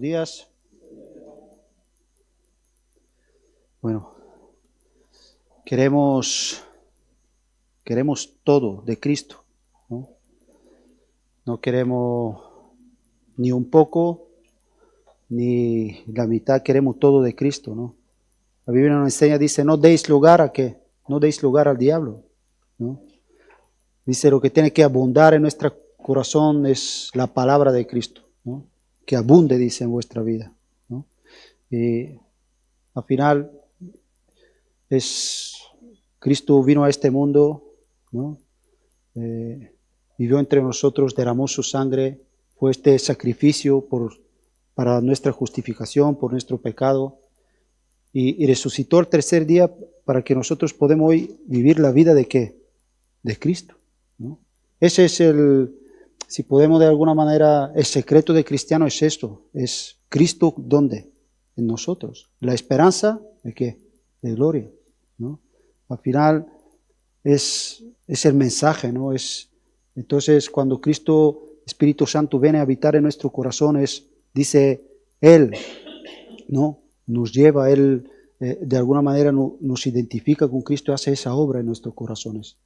días. Bueno, queremos todo de Cristo, ¿no? No queremos ni un poco, ni la mitad, queremos todo de Cristo, ¿no? La Biblia nos enseña, dice, no deis lugar a qué, no deis lugar al diablo, ¿no? Dice, lo que tiene que abundar en nuestro corazón es la palabra de Cristo, ¿no? Que abunde, dice, en vuestra vida, ¿no? Y al final Cristo vino a este mundo, ¿no? Vivió entre nosotros, derramó su sangre, fue este sacrificio para nuestra justificación, por nuestro pecado, y resucitó el tercer día para que nosotros podamos hoy vivir la vida de ¿qué? De Cristo, ¿no? Ese es si podemos de alguna manera, el secreto de cristiano es esto, es Cristo, ¿dónde? En nosotros. La esperanza de ¿qué? De gloria, ¿no? Al final es el mensaje, ¿no? Entonces cuando Cristo, Espíritu Santo, viene a habitar en nuestro corazón, dice Él, ¿no? Nos lleva, Él de alguna manera nos identifica con Cristo, hace esa obra en nuestros corazones.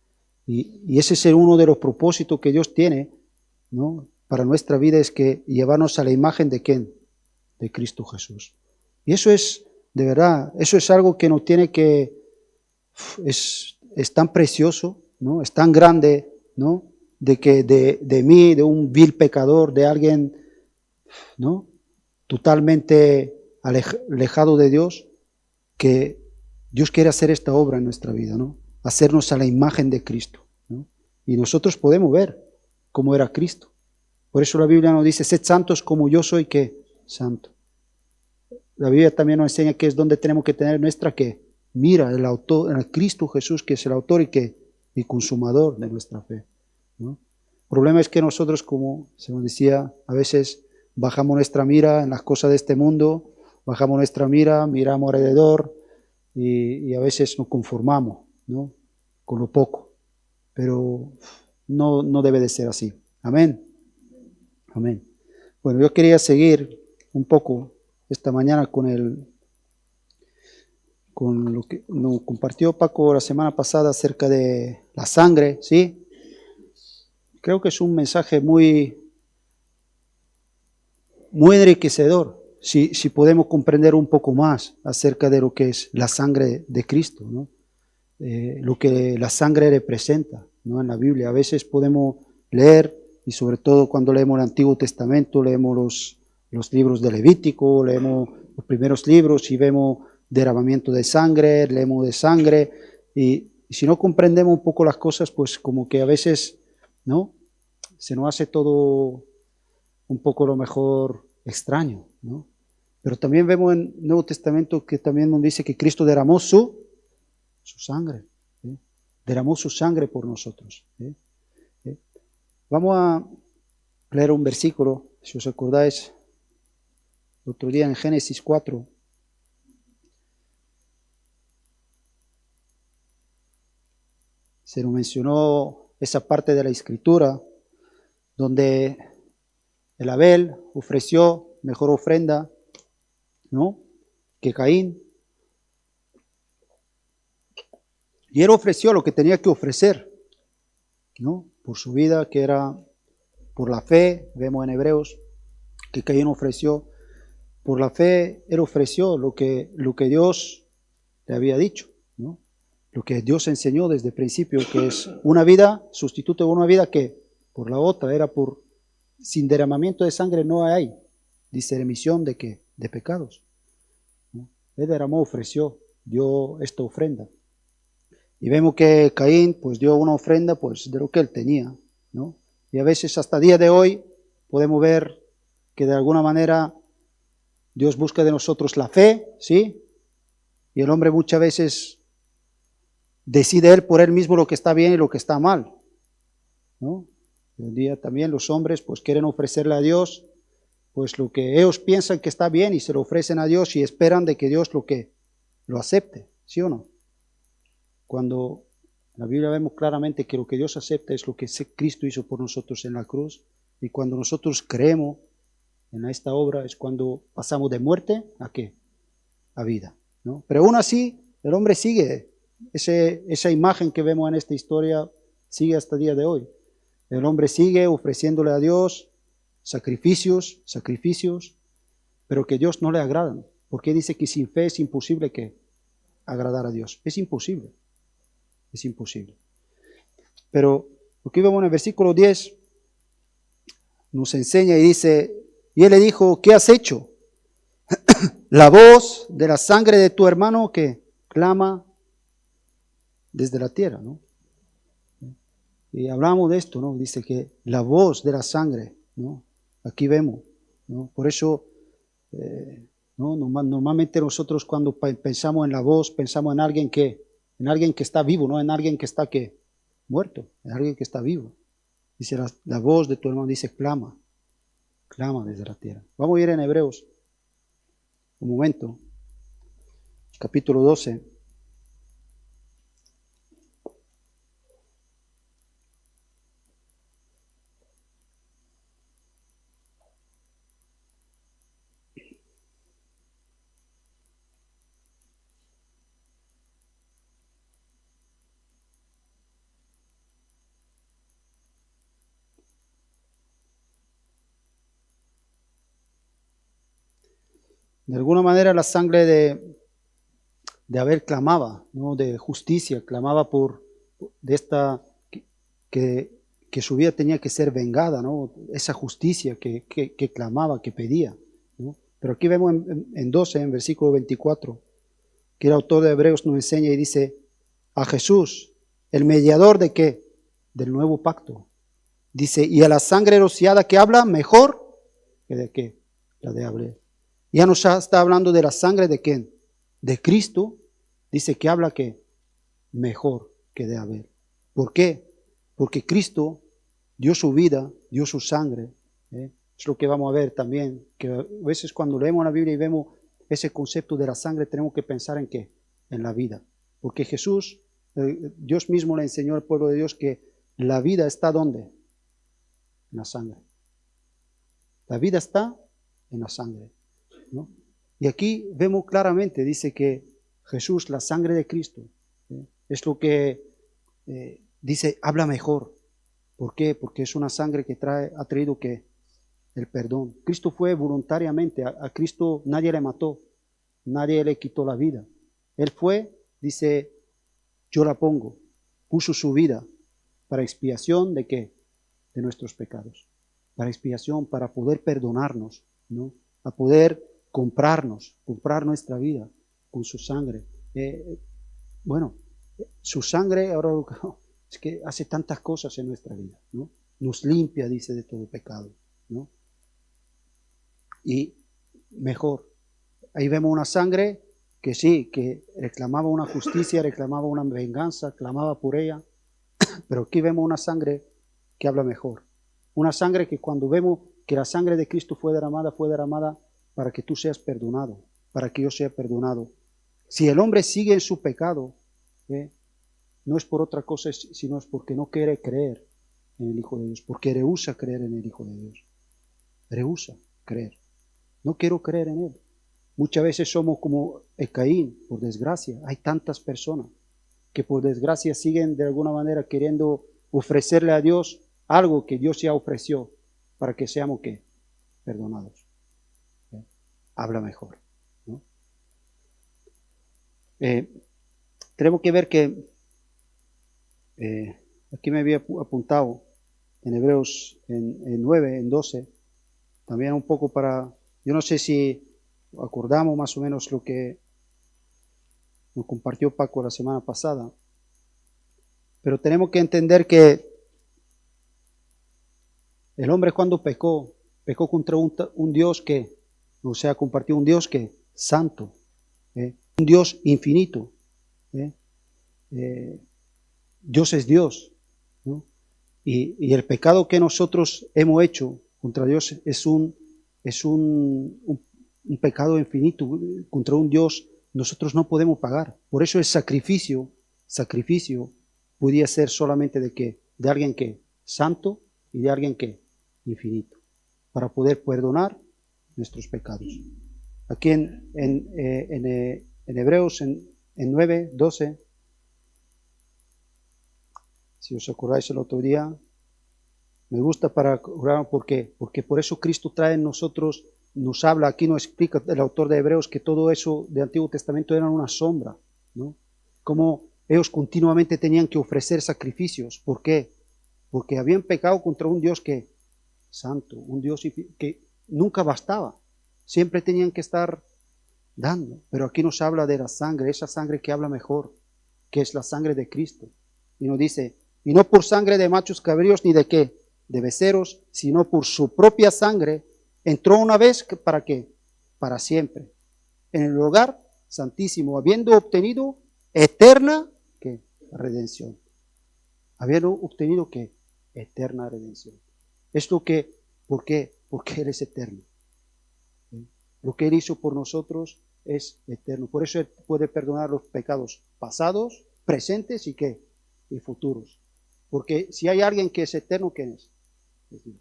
Y ese es uno de los propósitos que Dios tiene, ¿no? Para nuestra vida, es que llevarnos a la imagen de ¿quién? De Cristo Jesús. Y eso es, de verdad, eso es algo que nos tiene que, es tan precioso, ¿no? Es tan grande, ¿no? De que de mí, de un vil pecador, de alguien, ¿no? Totalmente alejado de Dios, que Dios quiere hacer esta obra en nuestra vida, ¿no? Hacernos a la imagen de Cristo, ¿no? Y nosotros podemos ver cómo era Cristo. Por eso la Biblia nos dice, sed santos como yo soy, ¿qué? Santo. La Biblia también nos enseña que es donde tenemos que tener nuestra, ¿qué? Mira, el autor, en el Cristo Jesús, que es el autor y consumador de nuestra fe, ¿no? El problema es que nosotros, como se nos decía, a veces bajamos nuestra mira en las cosas de este mundo, bajamos nuestra mira, miramos alrededor y a veces nos conformamos, ¿no? Con lo poco. Pero no debe de ser así. Amén. Amén. Bueno, yo quería seguir un poco esta mañana con lo que nos compartió Paco la semana pasada acerca de la sangre, ¿sí? Creo que es un mensaje muy enriquecedor, si podemos comprender un poco más acerca de lo que es la sangre de Cristo, ¿no? Lo que la sangre representa, ¿no? En la Biblia. A veces podemos leer, y sobre todo cuando leemos el Antiguo Testamento, leemos los libros de Levítico, leemos los primeros libros y vemos derramamiento de sangre, leemos de sangre, y si no comprendemos un poco las cosas, pues como que a veces, ¿no? Se nos hace todo un poco lo mejor extraño, ¿no? Pero también vemos en el Nuevo Testamento que también nos dice que Cristo derramó su sangre, ¿sí? Derramó su sangre por nosotros, ¿sí? ¿Sí? Vamos a leer un versículo, si os acordáis, el otro día en Génesis 4. Se nos mencionó esa parte de la Escritura donde el Abel ofreció mejor ofrenda, ¿no? Que Caín. Y él ofreció lo que tenía que ofrecer, ¿no? Por su vida, que era por la fe. Vemos en Hebreos que Caín ofreció, por la fe, él ofreció lo que Dios le había dicho, ¿no? Lo que Dios enseñó desde el principio, que es una vida, sustituto de una vida que por la otra era sin derramamiento de sangre no hay, dice, remisión de ¿qué? De pecados, ¿no? Él derramó, ofreció, dio esta ofrenda. Y vemos que Caín pues dio una ofrenda pues de lo que él tenía, ¿no? Y a veces hasta el día de hoy podemos ver que de alguna manera Dios busca de nosotros la fe, ¿sí? Y el hombre muchas veces decide él por él mismo lo que está bien y lo que está mal, ¿no? Y hoy día también los hombres pues quieren ofrecerle a Dios pues lo que ellos piensan que está bien y se lo ofrecen a Dios y esperan de que Dios lo acepte, ¿sí o no? Cuando en la Biblia vemos claramente que lo que Dios acepta es lo que Cristo hizo por nosotros en la cruz, y cuando nosotros creemos en esta obra es cuando pasamos de muerte a ¿qué? A vida, ¿no? Pero aún así, el hombre sigue, esa imagen que vemos en esta historia sigue hasta el día de hoy. El hombre sigue ofreciéndole a Dios sacrificios, pero que Dios no le agradan. Porque dice que sin fe es imposible que agradar a Dios. Es imposible. Es imposible. Pero lo que vemos en el versículo 10 nos enseña y dice, y él le dijo, ¿qué has hecho? La voz de la sangre de tu hermano que clama desde la tierra, ¿no? Y hablamos de esto, ¿no? Dice que la voz de la sangre, ¿no? Aquí vemos, ¿no? Por eso, ¿no? Normalmente nosotros cuando pensamos en la voz, pensamos en alguien que está vivo, no en alguien que está ¿qué? Muerto, en alguien que está vivo. Dice la voz de tu hermano, dice clama desde la tierra. Vamos a ir en Hebreos, un momento, capítulo 12. De alguna manera la sangre de Abel clamaba, ¿no? De justicia, clamaba de esta, que su vida tenía que ser vengada, ¿no? Esa justicia que clamaba, que pedía, ¿no? Pero aquí vemos en 12, en versículo 24, que el autor de Hebreos nos enseña y dice, a Jesús, el mediador de ¿qué? Del nuevo pacto. Dice, y a la sangre rociada que habla mejor que de ¿qué? La de Abel. Ya nos está hablando de la sangre de ¿quién? De Cristo. Dice que habla que mejor que de Abel. ¿Por qué? Porque Cristo dio su vida, dio su sangre. Es lo que vamos a ver también, que a veces cuando leemos la Biblia y vemos ese concepto de la sangre, tenemos que pensar en ¿qué? En la vida. Porque Jesús, Dios mismo le enseñó al pueblo de Dios que la vida está ¿dónde? En la sangre. La vida está en la sangre, ¿no? Y aquí vemos claramente, dice que Jesús, la sangre de Cristo, es lo que dice, habla mejor. ¿Por qué? Porque es una sangre que ha traído que el perdón. Cristo fue voluntariamente, a Cristo nadie le mató, nadie le quitó la vida. Él fue, dice, yo la pongo, puso su vida para expiación de ¿qué? De nuestros pecados. Para expiación, para poder perdonarnos, ¿no? A poder comprar nuestra vida con su sangre. Bueno, su sangre ahora es que hace tantas cosas en nuestra vida, ¿no? Nos limpia, dice, de todo pecado, ¿no? Y mejor, ahí vemos una sangre que sí, que reclamaba una justicia, reclamaba una venganza, clamaba por ella, pero aquí vemos una sangre que habla mejor. Una sangre que cuando vemos que la sangre de Cristo fue derramada para que tú seas perdonado, para que yo sea perdonado. Si el hombre sigue en su pecado, no es por otra cosa, sino es porque no quiere creer en el Hijo de Dios, porque rehúsa creer en el Hijo de Dios. Rehúsa creer. No quiero creer en Él. Muchas veces somos como el Caín, por desgracia. Hay tantas personas que por desgracia siguen de alguna manera queriendo ofrecerle a Dios algo que Dios ya ofreció para que seamos ¿qué? Perdonados. Habla mejor, ¿no? Tenemos que ver que aquí me había apuntado en Hebreos en 9, en 12, también un poco para, yo no sé si acordamos más o menos lo que nos compartió Paco la semana pasada, pero tenemos que entender que el hombre cuando pecó contra un Dios que, o sea, compartió un Dios que santo, un Dios infinito. Dios es Dios, ¿no? Y el pecado que nosotros hemos hecho contra Dios es un pecado infinito, contra un Dios nosotros no podemos pagar. Por eso el sacrificio podía ser solamente de alguien que santo y de alguien que infinito, para poder perdonar nuestros pecados. Aquí en Hebreos, en 9:12, si os acordáis el otro día, me gusta para orar, ¿por qué? Porque por eso Cristo trae en nosotros, nos habla, aquí nos explica el autor de Hebreos que todo eso del Antiguo Testamento era una sombra, ¿no? Como ellos continuamente tenían que ofrecer sacrificios. ¿Por qué? Porque habían pecado contra un Dios que santo, un Dios que nunca bastaba. Siempre tenían que estar dando. Pero aquí nos habla de la sangre, esa sangre que habla mejor, que es la sangre de Cristo. Y nos dice, y no por sangre de machos cabríos ni de qué, de becerros, sino por su propia sangre, entró una vez, ¿para qué? Para siempre, en el lugar santísimo, habiendo obtenido eterna, ¿qué? Redención. Habiendo obtenido, ¿qué? Eterna redención. Esto que, ¿por qué? Porque Él es eterno. ¿Sí? Lo que Él hizo por nosotros es eterno. Por eso Él puede perdonar los pecados pasados, presentes y ¿qué? Y futuros. Porque si hay alguien que es eterno, ¿quién es? Es Dios.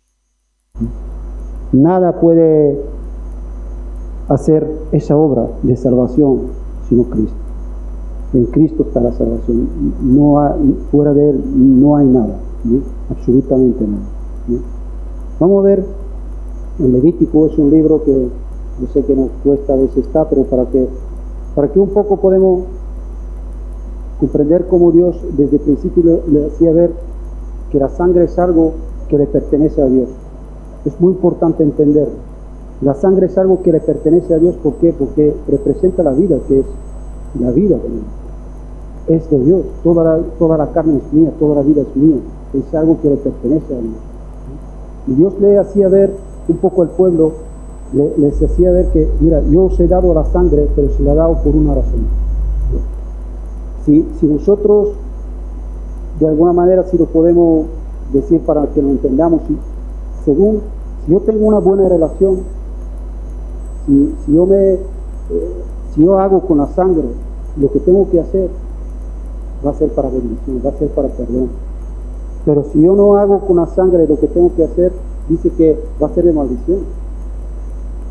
Nada puede hacer esa obra de salvación sino Cristo. En Cristo está la salvación. No hay, fuera de Él no hay nada, ¿no? Absolutamente nada, ¿no? Vamos a ver, en Levítico es un libro que yo sé que nos cuesta a veces está, pero para que un poco podemos comprender cómo Dios desde el principio le hacía ver que la sangre es algo que le pertenece a Dios. Es muy importante entenderlo. La sangre es algo que le pertenece a Dios. ¿Por qué? Porque representa la vida, que es la vida de Dios. Es de Dios. Toda la carne es mía, toda la vida es mía. Es algo que le pertenece a Dios. Y Dios le hacía ver un poco al pueblo, les hacía ver que, mira, yo os he dado la sangre, pero se la he dado por una razón. Si nosotros, de alguna manera, si lo podemos decir para que lo entendamos, si yo tengo una buena relación, si yo hago con la sangre lo que tengo que hacer, va a ser para bendición, va a ser para perdón. Pero si yo no hago con la sangre lo que tengo que hacer, dice que va a ser de maldición.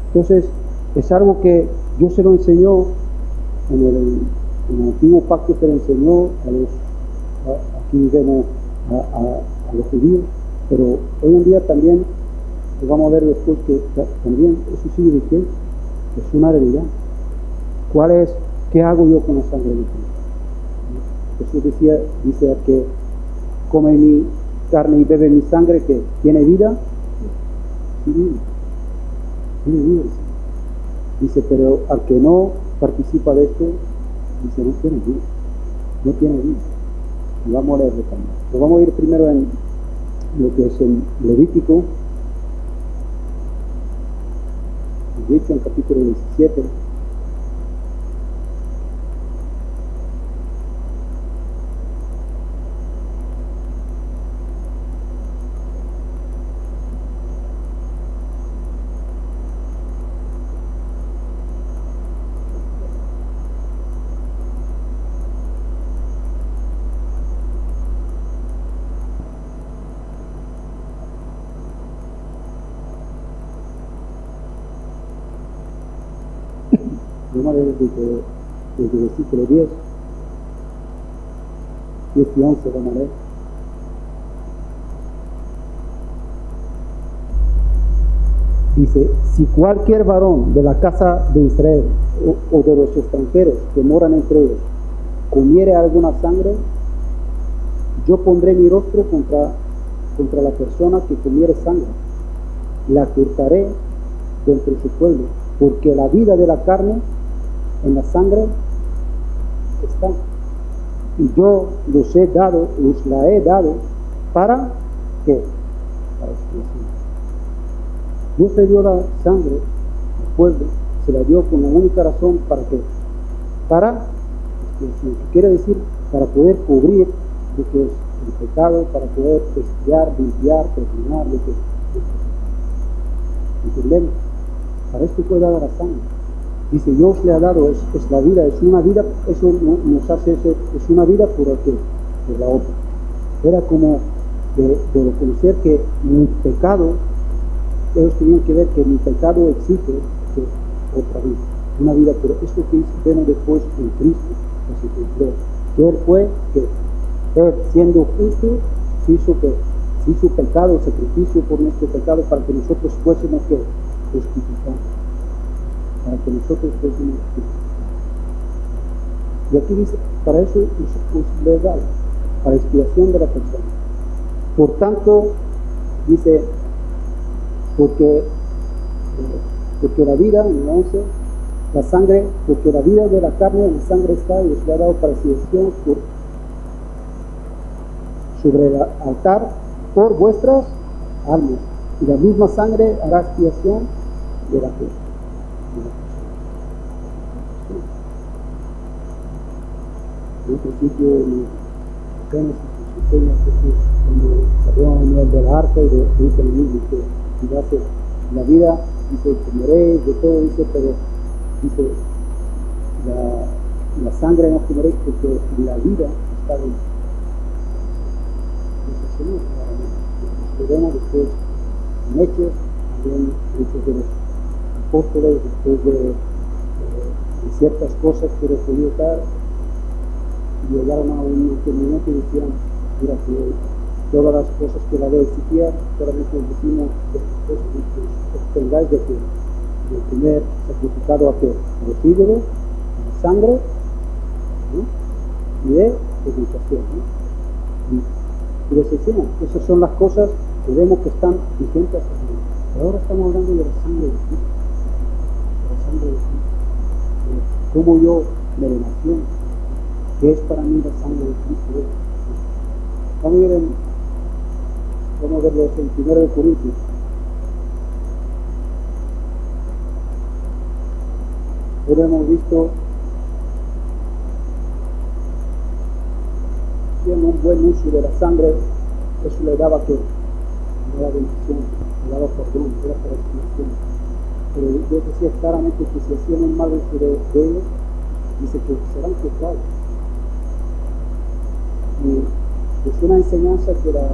Entonces, es algo que Dios se lo enseñó en el antiguo pacto, se lo enseñó aquí vemos a los judíos, pero hoy en día también, lo vamos a ver después, que también eso sigue vigente, es una realidad. ¿Qué hago yo con la sangre de Cristo? Jesús dice al que come mi carne y bebe mi sangre, que tiene vida, tiene vida. Dice, pero al que no participa de esto, dice, no tiene vida. Y vamos a leerlo también. Pues vamos a ir primero en lo que es en Levítico, dicho en capítulo 17. Vamos a leer desde el versículo 10 y 11, vamos a leer. Dice, si cualquier varón de la casa de Israel o de los extranjeros que moran entre ellos comiere alguna sangre, yo pondré mi rostro contra la persona que comiere sangre, la cortaré de entre su pueblo, porque la vida de la carne en la sangre está, y yo os la he dado para ¿qué? Para expiación. Dios le dio la sangre al pueblo, se la dio con la única razón para ¿qué? Para expiación, que quiere decir para poder cubrir lo que es el pecado, para poder expiar, limpiar, perdonar lo que es. ¿Entendemos? Para esto fue dada la sangre. Dice, yo os le he dado, es la vida, es una vida, eso nos hace, es una vida por la otra. Era como de reconocer que mi pecado ellos tenían que ver que mi pecado exige que otra vida, una vida, pero esto que vemos después en Cristo, que se cumplió, que Él fue, que Él siendo justo, se hizo pecado, sacrificio por nuestro pecado, para que nosotros fuésemos que justificados, para que nosotros fuésemos justificados. Y aquí dice, para eso es legal, para expiación de la persona. Por tanto, dice, porque la vida, en el 11, la sangre, porque la vida de la carne en la sangre está y os le ha dado para expiación sobre el altar por vuestras almas. Y la misma sangre hará expiación de la fe. En un principio, en Génesis, enseña Jesús cuando salió el del arca y dice lo mismo, que hace la vida, dice, comeréis de todo, dice, pero dice, la sangre no comeréis porque la vida está dentro. Dice el Señor, claramente. Lo vemos después en Hechos, también Hechos de los apóstoles, después de ciertas cosas que recibió tal, y llegaron a un entendimiento y decían, mira, que todas las cosas que la ley exigía, solamente decimos que obtengáis de que el primer sacrificado a que los ídolos, la sangre, ¿no? Y de educación, ¿no? Y les enseñan, esas son las cosas que vemos que están vigentes hasta hoy. Pero ahora estamos hablando de la sangre de Cristo, de la sangre de Cristo, de cómo yo me relaciono, que es para mí la sangre de Cristo. Vamos a verlos en 1 Corintios. Ahora hemos visto que un buen uso de la sangre, eso le daba que le daba bendición, le daba perdón, era para expiación. Pero Dios decía claramente que si hacían un mal uso de ellos, dice que serán juzgados. Y es una enseñanza que la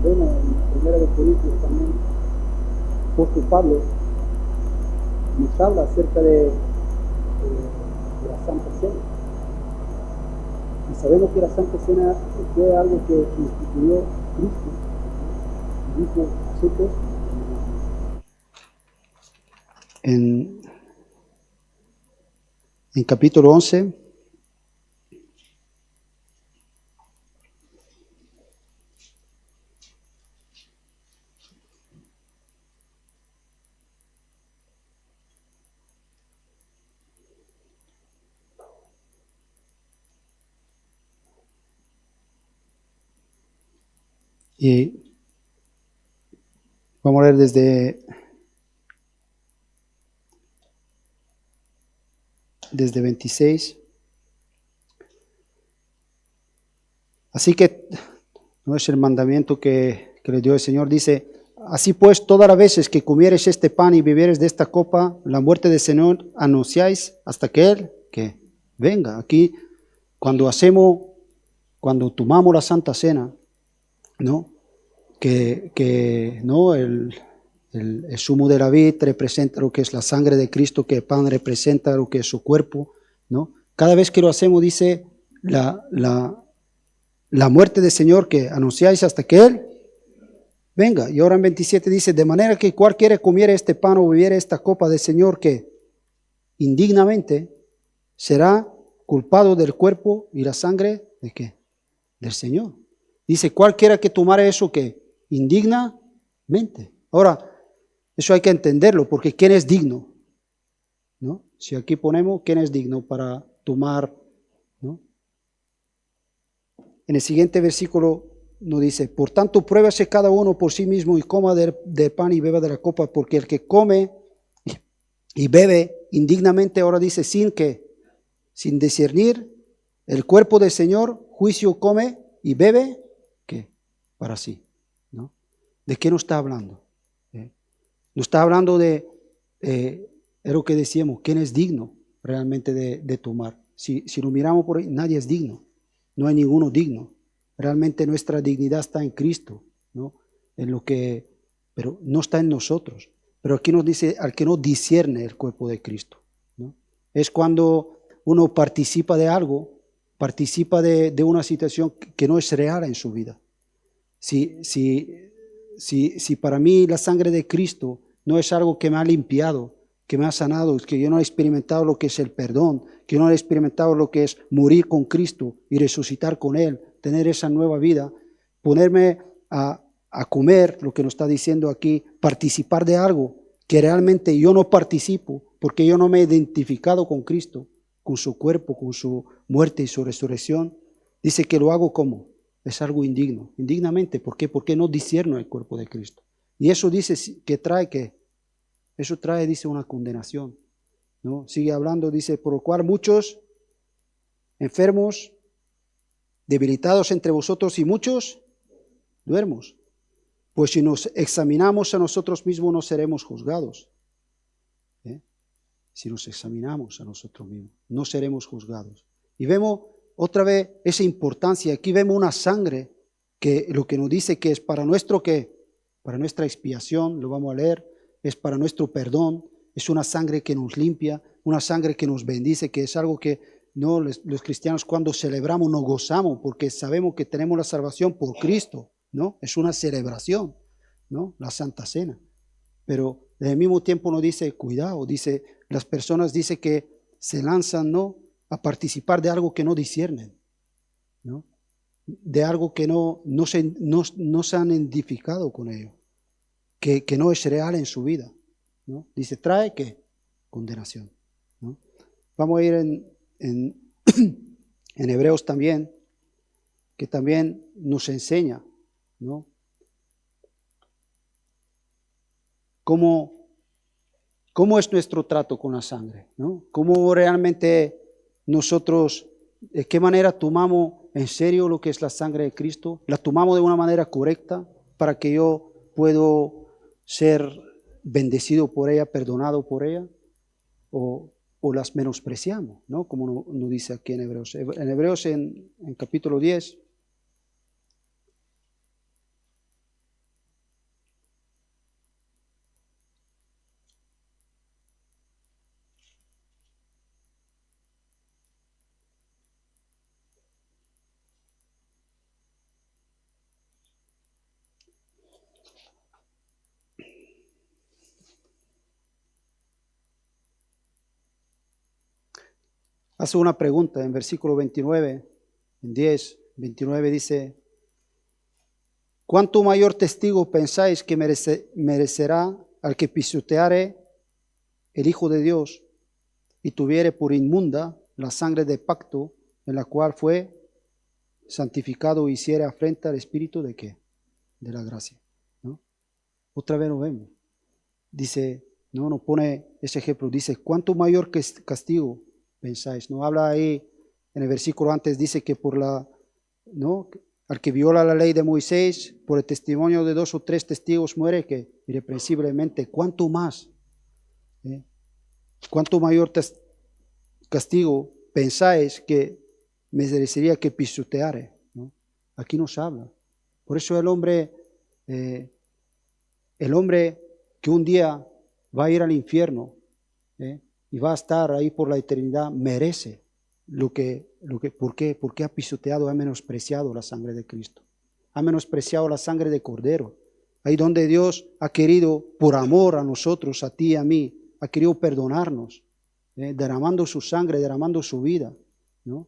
vemos en 1 Corintios también. El apóstol Pablo nos habla acerca de la Santa Cena. Y sabemos que la Santa Cena fue algo que instituyó Cristo. Y dijo, haced esto. En capítulo 11, y vamos a leer desde 26. Así que no es el mandamiento que le dio el Señor. Dice, así pues, todas las veces que comieres este pan y bebieres de esta copa, la muerte del Señor anunciáis hasta que Él que venga. Aquí, cuando tomamos la Santa Cena, ¿no? Que ¿no? El zumo de la vid representa lo que es la sangre de Cristo, que el pan representa lo que es su cuerpo, ¿no? Cada vez que lo hacemos, dice la muerte del Señor que anunciáis hasta que Él venga. Y ahora en 27 dice, de manera que cualquiera comiere este pan o bebiere esta copa del Señor que indignamente será culpado del cuerpo y la sangre ¿de qué? Del Señor. Dice, cualquiera que tomare eso que indignamente. Ahora, eso hay que entenderlo, porque ¿quién es digno? ¿No? Si aquí ponemos, ¿quién es digno para tomar? ¿No? En el siguiente versículo nos dice, por tanto, pruébase cada uno por sí mismo y coma del pan y beba de la copa, porque el que come y bebe indignamente, ahora dice, sin discernir el cuerpo del Señor, juicio come y bebe, ¿qué? Para sí, ¿no? ¿De qué nos está hablando? Nos está hablando de, es lo que decíamos, ¿quién es digno realmente de tomar? Si lo miramos por ahí, nadie es digno, no hay ninguno digno. Realmente nuestra dignidad está en Cristo, ¿no? En lo que pero no está en nosotros. Pero aquí nos dice al que no discierne el cuerpo de Cristo, ¿no? Es cuando uno participa de algo, participa de una situación que no es real en su vida. Si para mí la sangre de Cristo no es algo que me ha limpiado, que me ha sanado, que yo no he experimentado lo que es el perdón, que yo no he experimentado lo que es morir con Cristo y resucitar con Él, tener esa nueva vida, ponerme a comer, lo que nos está diciendo aquí, participar de algo que realmente yo no participo, porque yo no me he identificado con Cristo, con su cuerpo, con su muerte y su resurrección, dice que lo hago como, es algo indigno, indignamente. ¿Por qué? Porque no discierno el cuerpo de Cristo. Y eso dice que trae, eso trae, dice, una condenación, ¿no? Sigue hablando, dice, por lo cual muchos enfermos, debilitados entre vosotros y muchos duermos. Pues si nos examinamos a nosotros mismos no seremos juzgados. Si nos examinamos a nosotros mismos, no seremos juzgados. Y vemos otra vez esa importancia. Aquí vemos una sangre que lo que nos dice que es para nuestro ¿qué? Para nuestra expiación, lo vamos a leer, es para nuestro perdón, es una sangre que nos limpia, una sangre que nos bendice, que es algo que no los cristianos cuando celebramos nos gozamos porque sabemos que tenemos la salvación por Cristo, ¿no? Es una celebración, ¿no? La Santa Cena. Pero al mismo tiempo nos dice, cuidado, dice, las personas dice que se lanzan, ¿no?, a participar de algo que no disciernen, ¿no? De algo que no se han identificado con ello, que no es real en su vida, ¿no? Dice, trae ¿qué? Condenación, ¿no? Vamos a ir en Hebreos también, que también nos enseña, ¿no?, cómo es nuestro trato con la sangre, ¿no? Cómo realmente nosotros, de qué manera tomamos en serio lo que es la sangre de Cristo, la tomamos de una manera correcta para que yo pueda ser bendecido por ella, perdonado por ella, o las menospreciamos, ¿no? Como nos dice aquí en Hebreos. En Hebreos en capítulo 10, hace una pregunta en versículo 29, en 10, 29 dice, ¿cuánto mayor testigo pensáis que merecerá al que pisoteare el Hijo de Dios y tuviere por inmunda la sangre de pacto en la cual fue santificado y hiciere afrenta al Espíritu de qué? De la gracia, ¿no? Otra vez lo vemos. Dice, no nos pone ese ejemplo, dice, ¿cuánto mayor castigo pensáis? No habla ahí en el versículo antes, dice que por ¿no?, al que viola la ley de Moisés, por el testimonio de 2 o 3 testigos muere que irreprensiblemente. ¿Cuánto más? ¿Cuánto mayor castigo pensáis que merecería que pisoteare, ¿no? Aquí nos habla. Por eso el hombre que un día va a ir al infierno, y va a estar ahí por la eternidad, merece ¿por qué? Porque ha pisoteado, ha menospreciado la sangre de Cristo, ha menospreciado la sangre de Cordero, ahí donde Dios ha querido, por amor a nosotros, a ti y a mí, ha querido perdonarnos, derramando su sangre, derramando su vida, ¿no?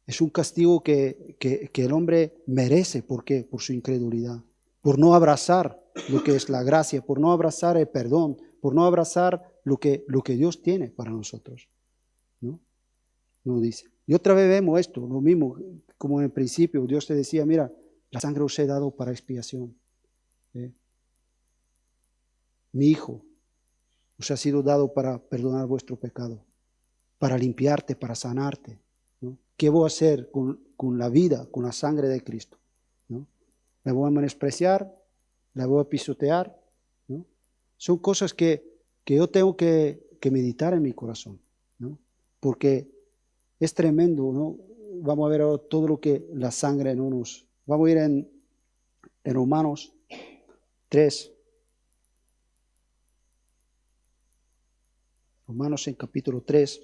Es un castigo que el hombre merece. ¿Por qué? Por su incredulidad, por no abrazar lo que es la gracia, por no abrazar el perdón, por no abrazar lo que Dios tiene para nosotros, ¿no? No dice. Y otra vez vemos esto, lo mismo, como en el principio, Dios te decía, mira, la sangre os he dado para expiación. Mi Hijo os ha sido dado para perdonar vuestro pecado, para limpiarte, para sanarte, ¿no? ¿Qué voy a hacer con la vida, con la sangre de Cristo, ¿no? ¿La voy a menospreciar? ¿La voy a pisotear? ¿No? Son cosas que yo tengo que meditar en mi corazón, ¿no? Porque es tremendo, ¿no? Vamos a ver todo lo que la sangre no nos... Vamos a ir en Romanos 3. Romanos en capítulo 3.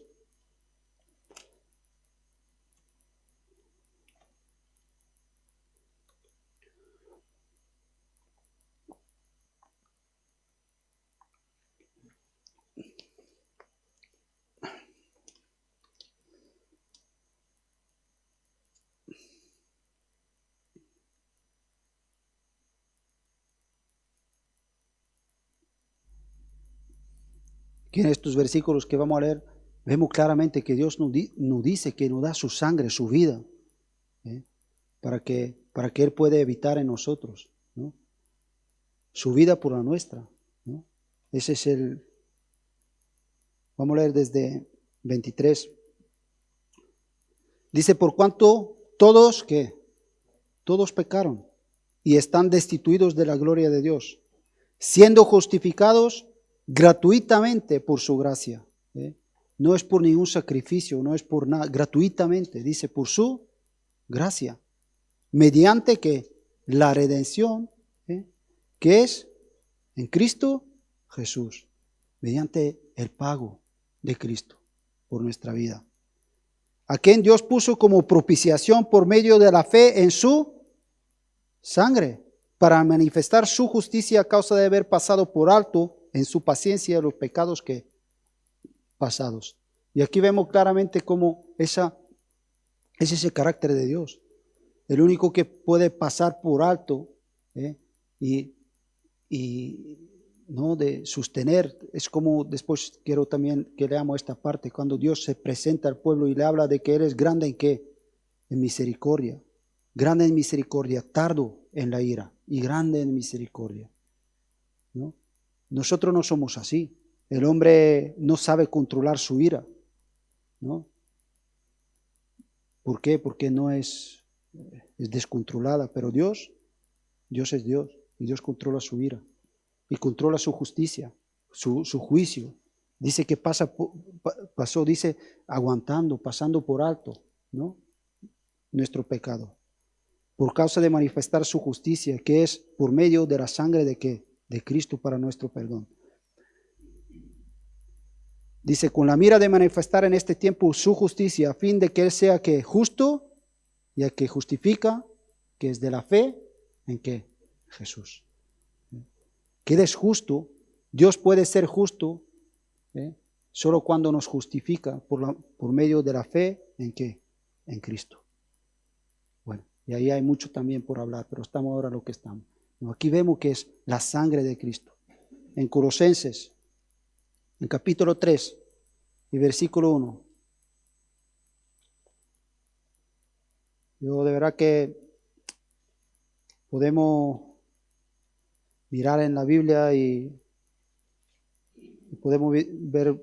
Aquí en estos versículos que vamos a leer, vemos claramente que Dios nos dice que nos da su sangre, su vida, para que Él pueda evitar en nosotros, ¿no? Su vida por la nuestra, ¿no? Ese es el... Vamos a leer desde 23. Dice, por cuanto todos, ¿qué? Todos pecaron y están destituidos de la gloria de Dios, siendo justificados gratuitamente por su gracia. No es por ningún sacrificio, no es por nada, gratuitamente, dice, por su gracia, mediante que la redención, que es en Cristo Jesús, mediante el pago de Cristo por nuestra vida, a quien Dios puso como propiciación por medio de la fe en su sangre, para manifestar su justicia a causa de haber pasado por alto en su paciencia los pecados que pasados. Y aquí vemos claramente cómo es ese carácter de Dios. El único que puede pasar por alto y no de sostener, es como después quiero también que leamos esta parte, cuando Dios se presenta al pueblo y le habla de que eres grande en qué, en misericordia, grande en misericordia, tardo en la ira y grande en misericordia, ¿no? Nosotros no somos así. El hombre no sabe controlar su ira, ¿no? ¿Por qué? Porque no es descontrolada, pero Dios es Dios y Dios controla su ira y controla su justicia, su juicio. Dice que pasó, dice, aguantando, pasando por alto, ¿no? Nuestro pecado, por causa de manifestar su justicia, que es por medio de la sangre de ¿qué? De Cristo para nuestro perdón. Dice, con la mira de manifestar en este tiempo su justicia, a fin de que Él sea que justo y el que justifica, que es de la fe, ¿en qué? Jesús. Que Él es justo. Dios puede ser justo solo cuando nos justifica por medio de la fe, ¿en qué? En Cristo. Bueno, y ahí hay mucho también por hablar, pero estamos ahora lo que estamos. No, aquí vemos que es la sangre de Cristo. En Colosenses, en capítulo 3 y versículo 1. Yo de verdad que podemos mirar en la Biblia y podemos ver,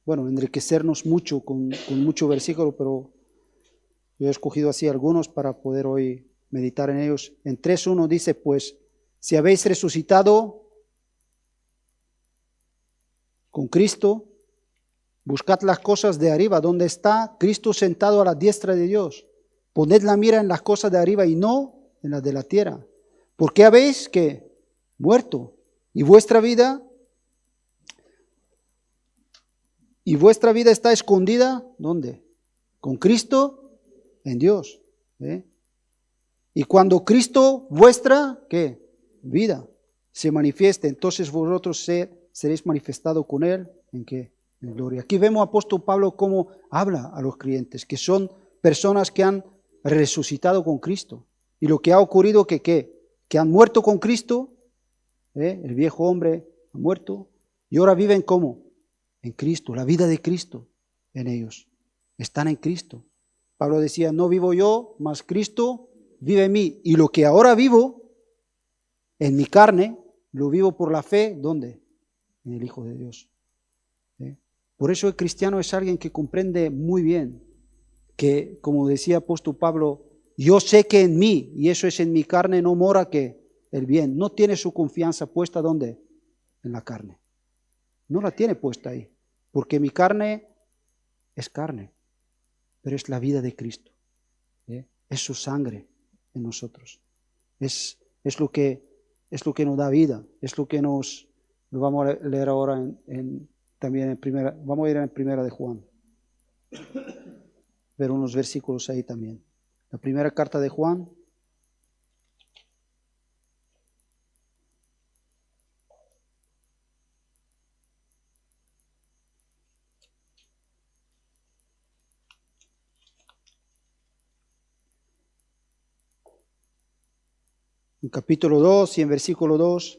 bueno, enriquecernos mucho con muchos versículos, pero yo he escogido así algunos para poder hoy meditar en ellos. En 3.1 dice, pues, si habéis resucitado con Cristo, buscad las cosas de arriba, donde está Cristo sentado a la diestra de Dios. Poned la mira en las cosas de arriba y no en las de la tierra. Porque habéis que muerto y vuestra vida está escondida, ¿dónde? Con Cristo en Dios. Y cuando Cristo, vuestra, ¿qué? Vida, se manifieste, entonces vosotros seréis manifestados con Él, ¿en qué? En gloria. Aquí vemos a apóstol Pablo cómo habla a los creyentes, que son personas que han resucitado con Cristo. Y lo que ha ocurrido que han muerto con Cristo, el viejo hombre ha muerto, y ahora viven ¿cómo? En Cristo, la vida de Cristo en ellos. Están en Cristo. Pablo decía, no vivo yo, mas Cristo vive en mí. Y lo que ahora vivo en mi carne, lo vivo por la fe, ¿dónde? En el Hijo de Dios. Por eso el cristiano es alguien que comprende muy bien que, como decía apóstol Pablo, yo sé que en mí, y eso es en mi carne, no mora que el bien. No tiene su confianza puesta ¿dónde? En la carne. No la tiene puesta ahí, porque mi carne es carne, pero es la vida de Cristo. Es su sangre en nosotros. Es lo que es lo que nos da vida, es lo que lo vamos a leer ahora también en primera, vamos a ir en primera de Juan, ver unos versículos ahí también. La primera carta de Juan. En capítulo 2 y en versículo 2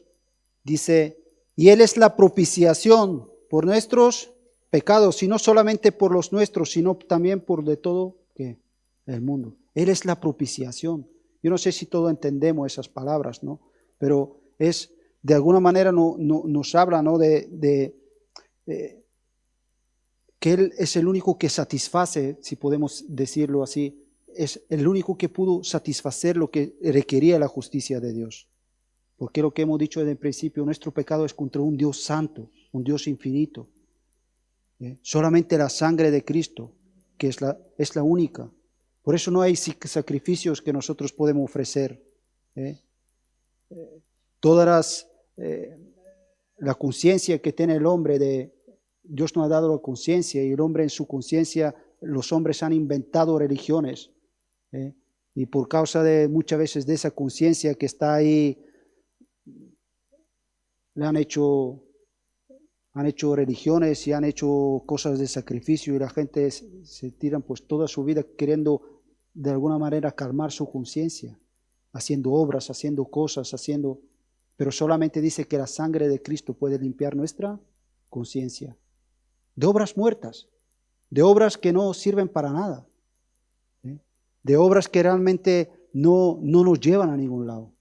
dice, y Él es la propiciación por nuestros pecados, y no solamente por los nuestros, sino también por de todo el mundo. Él es la propiciación. Yo no sé si todos entendemos esas palabras, ¿no? Pero es, de alguna manera nos habla, ¿no? de que Él es el único que satisface, si podemos decirlo así, es el único que pudo satisfacer lo que requería la justicia de Dios. Porque lo que hemos dicho desde el principio, nuestro pecado es contra un Dios santo, un Dios infinito. Solamente la sangre de Cristo, que es la única. Por eso no hay sacrificios que nosotros podemos ofrecer. Todas la conciencia que tiene el hombre, Dios nos ha dado la conciencia, y el hombre en su conciencia, los hombres han inventado religiones. Y por causa de muchas veces de esa conciencia que está ahí, le han hecho religiones y han hecho cosas de sacrificio, y la gente se tiran pues toda su vida queriendo de alguna manera calmar su conciencia, haciendo obras, haciendo cosas, pero solamente dice que la sangre de Cristo puede limpiar nuestra conciencia de obras muertas, de obras que no sirven para nada, de obras que realmente no nos llevan a ningún lado.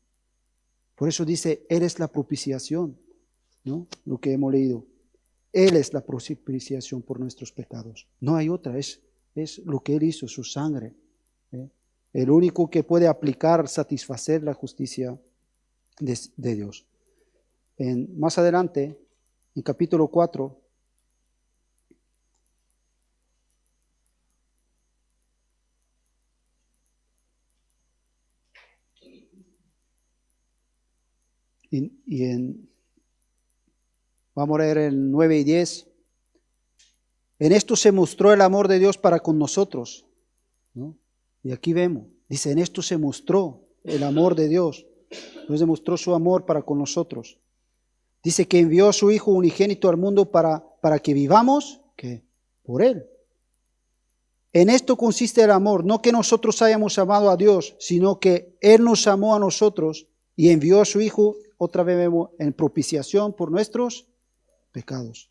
Por eso dice, Él es la propiciación, ¿no? Lo que hemos leído. Él es la propiciación por nuestros pecados. No hay otra, es lo que Él hizo, su sangre. El único que puede aplicar, satisfacer la justicia de Dios. Más adelante, en capítulo 4, vamos a leer el 9 y 10. En esto se mostró el amor de Dios para con nosotros, ¿no? Y aquí vemos, dice, en esto se mostró el amor de Dios. Dios demostró su amor para con nosotros. Dice que envió a su Hijo unigénito al mundo para que vivamos, ¿qué? Por Él. En esto consiste el amor, no que nosotros hayamos amado a Dios, sino que Él nos amó a nosotros y envió a su Hijo, otra vez vemos, en propiciación por nuestros pecados.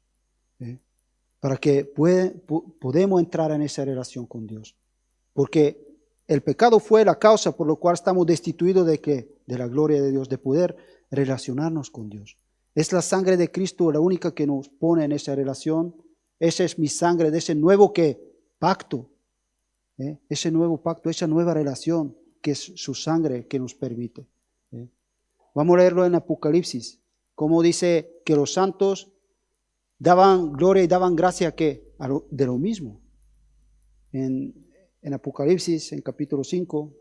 Para que podemos entrar en esa relación con Dios. Porque el pecado fue la causa por la cual estamos destituidos de la gloria de Dios, de poder relacionarnos con Dios. Es la sangre de Cristo la única que nos pone en esa relación. Esa es mi sangre de ese nuevo pacto. Ese nuevo pacto, esa nueva relación que es su sangre que nos permite. Vamos a leerlo en Apocalipsis. Como dice que los santos daban gloria y daban gracia de lo mismo. En Apocalipsis, en capítulo 5.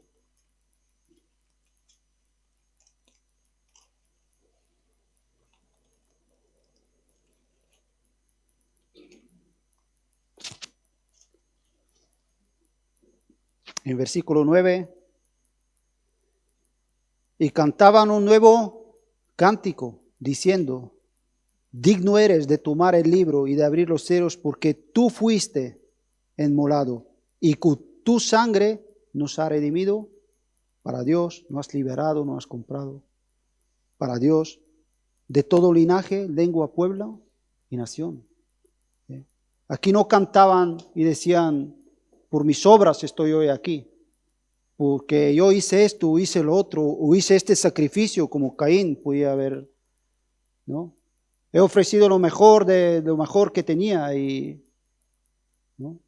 En versículo 9. Y cantaban un nuevo cántico, diciendo, digno eres de tomar el libro y de abrir los sellos, porque tú fuiste inmolado, y con tu sangre nos ha redimido para Dios, nos has liberado, nos has comprado para Dios, de todo linaje, lengua, pueblo y nación. Aquí no cantaban y decían, por mis obras estoy hoy aquí, porque yo hice esto, o hice lo otro, o hice este sacrificio como Caín podía haber, ¿no? He ofrecido lo mejor de lo mejor que tenía ¿no?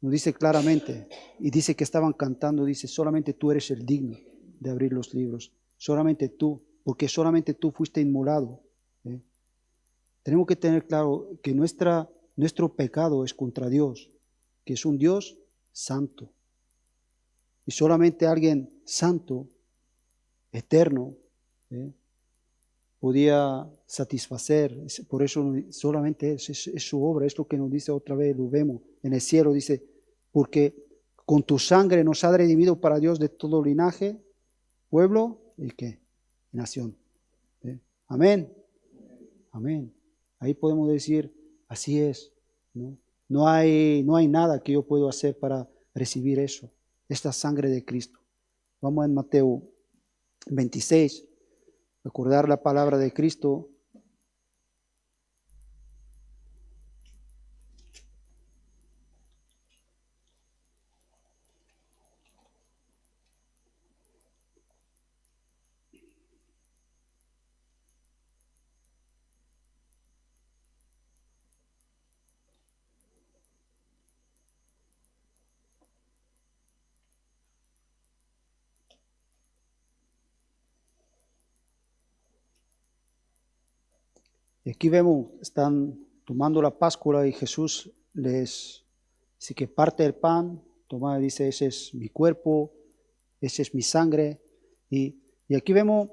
Nos dice claramente, y dice que estaban cantando, dice, solamente tú eres el digno de abrir los libros, solamente tú, porque solamente tú fuiste inmolado. Tenemos que tener claro que nuestro pecado es contra Dios, que es un Dios santo. Y solamente alguien santo eterno, podía satisfacer. Por eso solamente es su obra, es lo que nos dice otra vez, lo vemos en el cielo, dice, porque con tu sangre nos ha redimido para Dios de todo linaje, pueblo y qué, nación. Amén. Amén. Ahí podemos decir, así es, ¿no? No hay nada que yo pueda hacer para recibir eso, esta sangre de Cristo. Vamos en Mateo 26, recordar la palabra de Cristo. Y aquí vemos, están tomando la Pascua y Jesús les dice que parte el pan, toma y dice, ese es mi cuerpo, ese es mi sangre. Y aquí vemos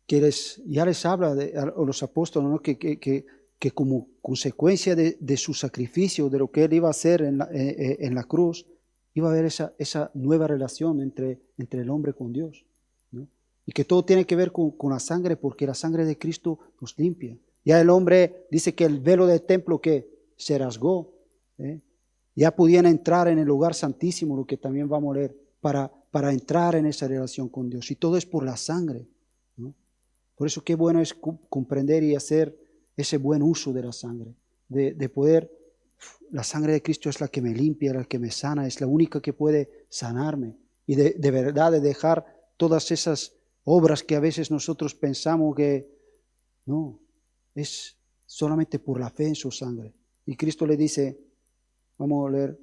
que ya les habla a los apóstoles, ¿no? que como consecuencia de su sacrificio, de lo que él iba a hacer en la cruz, iba a haber esa nueva relación entre el hombre con Dios, ¿no? Y que todo tiene que ver con la sangre, porque la sangre de Cristo nos limpia. Ya el hombre dice que el velo del templo que se rasgó, ya podían entrar en el lugar santísimo, lo que también vamos a leer, para entrar en esa relación con Dios. Y todo es por la sangre, ¿no? Por eso qué bueno es comprender y hacer ese buen uso de la sangre, de poder, la sangre de Cristo es la que me limpia, la que me sana, es la única que puede sanarme. Y de verdad de dejar todas esas obras que a veces nosotros pensamos que no, es solamente por la fe en su sangre. Y Cristo le dice, vamos a leer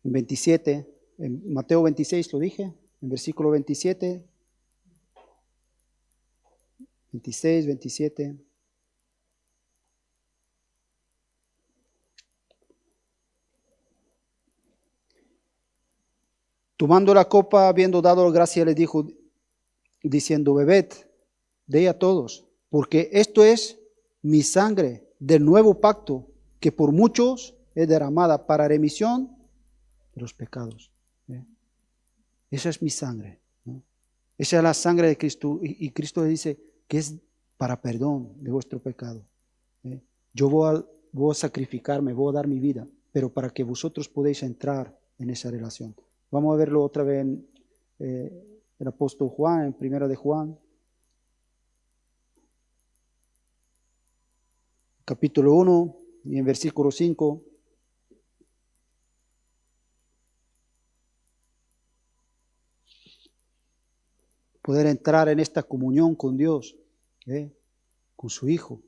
en 27, en Mateo 26 lo dije, en versículo 27, 26, 27. Tomando la copa, habiendo dado gracia, le dijo, diciendo, bebed de ella todos, porque esto es mi sangre del nuevo pacto, que por muchos es derramada para remisión de los pecados. Esa es mi sangre, ¿no? Esa es la sangre de Cristo, y Cristo le dice que es para perdón de vuestro pecado. Yo voy a sacrificarme, voy a dar mi vida, pero para que vosotros podáis entrar en esa relación. Vamos a verlo otra vez en el apóstol Juan, en Primera de Juan, capítulo 1 y en versículo 5. Poder entrar en esta comunión con Dios, con su Hijo,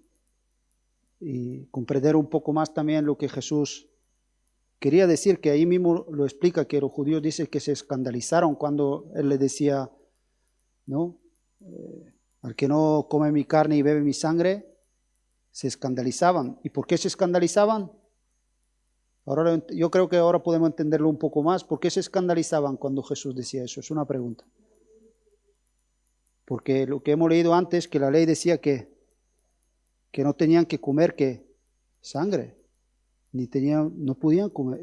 y comprender un poco más también lo que Jesús quería decir, que ahí mismo lo explica, que los judíos dicen que se escandalizaron cuando Él les decía, ¿no? Al que no come mi carne y bebe mi sangre, se escandalizaban. ¿Y por qué se escandalizaban? Ahora, yo creo que ahora podemos entenderlo un poco más. ¿Por qué se escandalizaban cuando Jesús decía eso? Es una pregunta. Porque lo que hemos leído antes, que la ley decía que no tenían que comer sangre, ni no podían comer.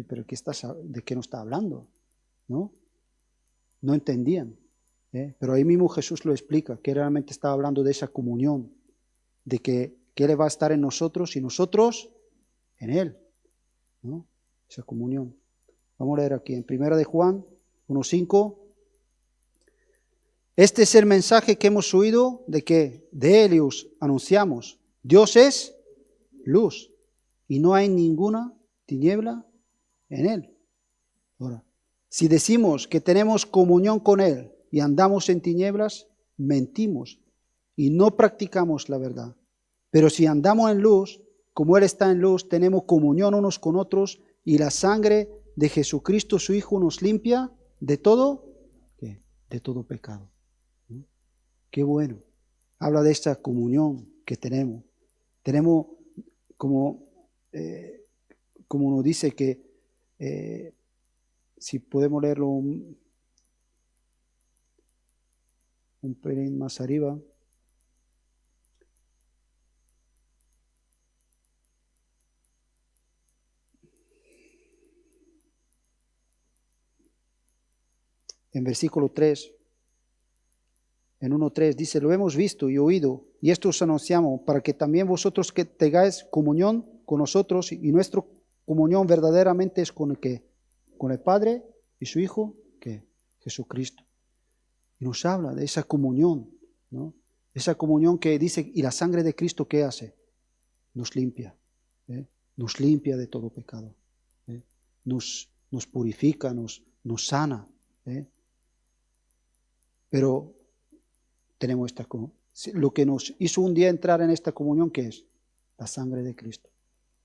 Pero ¿de qué nos está hablando? ¿No? No entendían. Pero ahí mismo Jesús lo explica, que realmente estaba hablando de esa comunión, de que Él va a estar en nosotros y nosotros en Él, ¿no? Esa comunión. Vamos a leer aquí en Primera de Juan 1:5. Este es el mensaje que hemos oído, de que de Él os anunciamos. Dios es luz y no hay ninguna tiniebla en Él. Ahora, si decimos que tenemos comunión con Él y andamos en tinieblas, mentimos y no practicamos la verdad. Pero si andamos en luz, como Él está en luz, tenemos comunión unos con otros y la sangre de Jesucristo, su Hijo, nos limpia de todo, ¿qué? De todo pecado. Qué bueno. Habla de esta comunión que tenemos. Tenemos como nos dice que, si podemos leerlo, un pelín más arriba. En versículo 3, en 1:3 dice, lo hemos visto y oído, y esto os anunciamos, para que también vosotros que tengáis comunión con nosotros, y nuestra comunión verdaderamente es con el que, con el Padre y su Hijo, que Jesucristo. Y nos habla de esa comunión, ¿no? Esa comunión que dice, y la sangre de Cristo, ¿qué hace? Nos limpia, nos limpia de todo pecado, nos purifica, nos sana, pero tenemos esta comunión. Lo que nos hizo un día entrar en esta comunión, ¿qué es? La sangre de Cristo.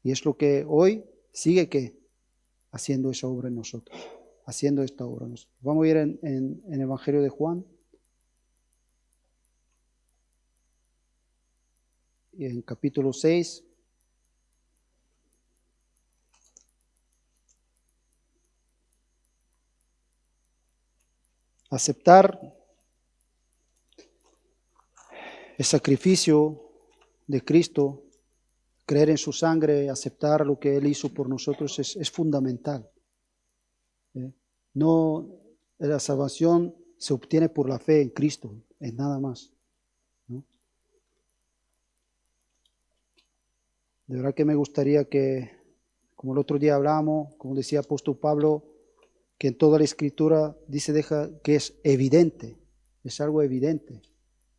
Y es lo que hoy sigue ¿qué? Haciendo esa obra en nosotros. Haciendo esta obra en nosotros. Vamos a ir en el Evangelio de Juan. Y en capítulo 6. Aceptar el sacrificio de Cristo, creer en su sangre, aceptar lo que Él hizo por nosotros es fundamental. No, la salvación se obtiene por la fe en Cristo, en nada más, ¿no? De verdad que me gustaría que, como el otro día hablamos, como decía el apóstol Pablo, que en toda la Escritura dice que es evidente, es algo evidente,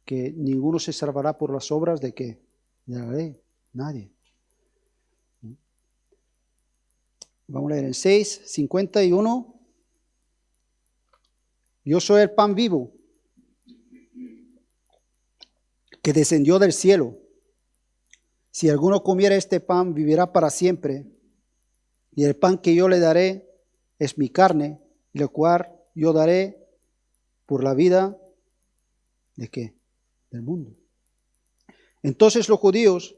que ninguno se salvará por las obras de ¿qué? De la ley, nadie. Vamos a leer en 6:51. Yo soy el pan vivo que descendió del cielo. Si alguno comiera este pan, vivirá para siempre. Y el pan que yo le daré es mi carne, la cual yo daré por la vida ¿de qué? Del mundo. Entonces los judíos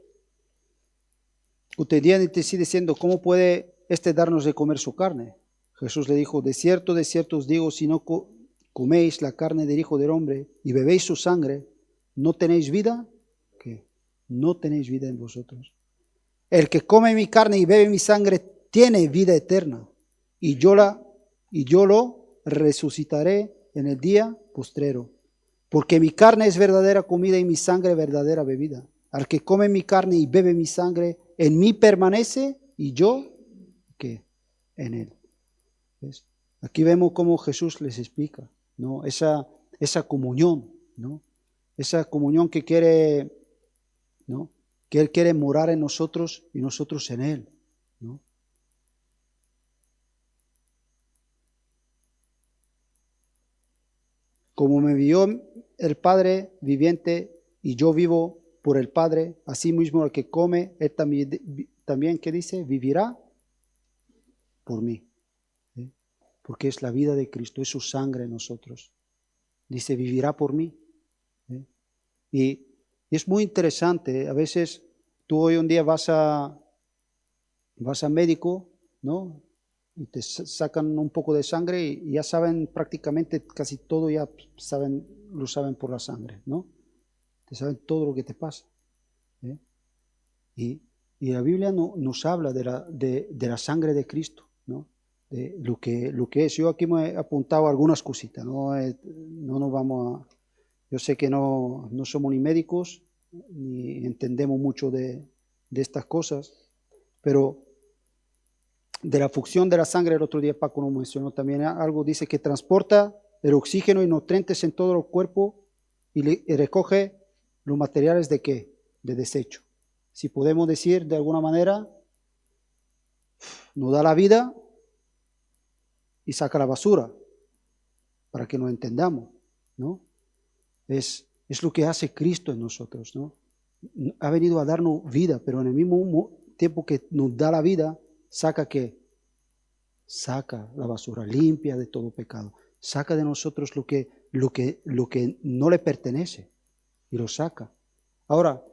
contendían entre sí diciendo, ¿cómo puede este darnos de comer su carne? Jesús le dijo, de cierto os digo, si no coméis la carne del Hijo del Hombre y bebéis su sangre, ¿no tenéis vida? ¿Qué? No tenéis vida en vosotros. El que come mi carne y bebe mi sangre tiene vida eterna, y yo lo resucitaré en el día postrero. Porque mi carne es verdadera comida y mi sangre verdadera bebida. Al que come mi carne y bebe mi sangre, en mí permanece y yo, ¿qué? En él. ¿Ves? Aquí vemos cómo Jesús les explica, ¿no? Esa comunión, ¿no? Esa comunión que quiere, ¿no? Que Él quiere morar en nosotros y nosotros en Él, ¿no? Como me vio el Padre viviente y yo vivo por el Padre, así mismo el que come, él también ¿qué dice? Vivirá por mí. ¿Sí? Porque es la vida de Cristo, es su sangre en nosotros. Dice, vivirá por mí. ¿Sí? Y es muy interesante, a veces tú hoy un día vas a médico, ¿no? Y te sacan un poco de sangre y ya saben prácticamente casi todo, ya lo saben por la sangre, ¿no? Te saben todo lo que te pasa, ¿eh? Y la Biblia nos habla de la sangre de Cristo, ¿no? De lo que es. Yo aquí me he apuntado algunas cositas, ¿no? No nos vamos a... Yo sé que no somos ni médicos, ni entendemos mucho de estas cosas, pero de la función de la sangre, el otro día Paco nos mencionó también algo, dice que transporta el oxígeno y nutrientes en todo el cuerpo y recoge los materiales ¿de qué? De desecho. Si podemos decir de alguna manera, nos da la vida y saca la basura, para que nos entendamos, ¿no? Es lo que hace Cristo en nosotros, ¿no? Ha venido a darnos vida, pero en el mismo tiempo que nos da la vida, saca ¿qué? Saca la basura, limpia de todo pecado. Saca de nosotros lo que no le pertenece y lo saca. Ahora,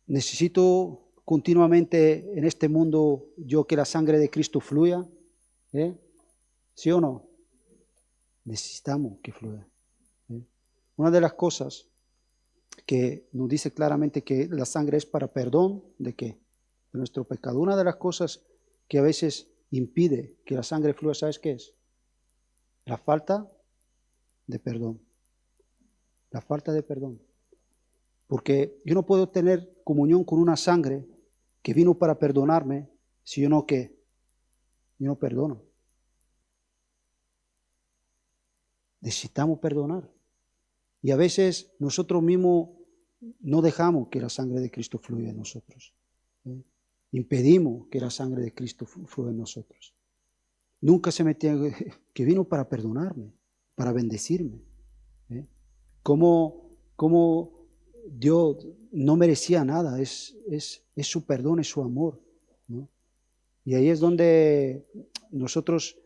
necesito continuamente en este mundo yo que la sangre de Cristo fluya, ¿eh? ¿Sí o no? Necesitamos que fluya, ¿eh? una de las cosas que nos dice claramente que la sangre es para perdón, ¿de qué? De nuestro pecado. Una de las cosas que a veces impide que la sangre fluya, ¿sabes qué es? La falta de perdón. La falta de perdón. Porque yo no puedo tener comunión con una sangre que vino para perdonarme si yo no, ¿qué? Yo no perdono. Necesitamos perdonar. Y a veces nosotros mismos no dejamos que la sangre de Cristo fluya en nosotros. Impedimos que la sangre de Cristo fluya en nosotros. Nunca se metía, que vino para perdonarme, para bendecirme. Como Dios no merecía nada, es su perdón, es su amor, ¿no? Y ahí es donde nosotros,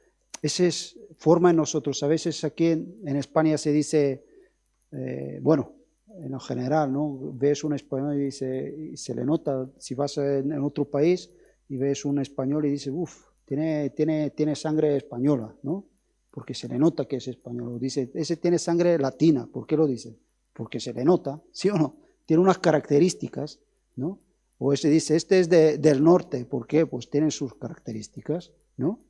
esa es forma en nosotros. A veces aquí en España se dice, bueno, en lo general, ¿no? Ves un español y se le nota, si vas en otro país y ves un español y dices, uff, tiene sangre española, ¿no? Porque se le nota que es español. O dice, ese tiene sangre latina. ¿Por qué lo dice? Porque se le nota, ¿sí o no? Tiene unas características, ¿no? O ese dice, este es del norte. ¿Por qué? Pues tienen sus características, ¿no?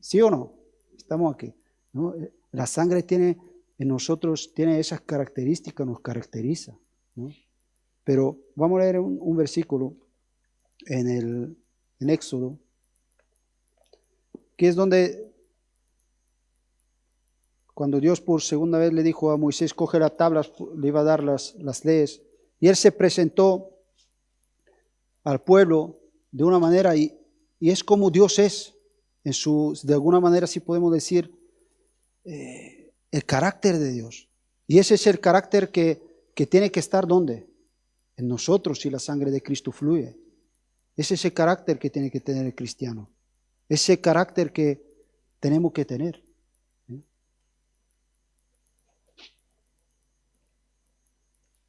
¿Sí o no? Estamos aquí, ¿no? La sangre tiene en nosotros, tiene esas características, nos caracteriza, ¿no? Pero vamos a leer un versículo en Éxodo, que es donde, cuando Dios por segunda vez le dijo a Moisés, coge las tablas, le iba a dar las leyes, y él se presentó al pueblo de una manera, y es como Dios es, de alguna manera sí podemos decir, el carácter de Dios. Y ese es el carácter que tiene que estar ¿dónde? En nosotros, si la sangre de Cristo fluye. Ese es el carácter que tiene que tener el cristiano. Ese carácter que tenemos que tener.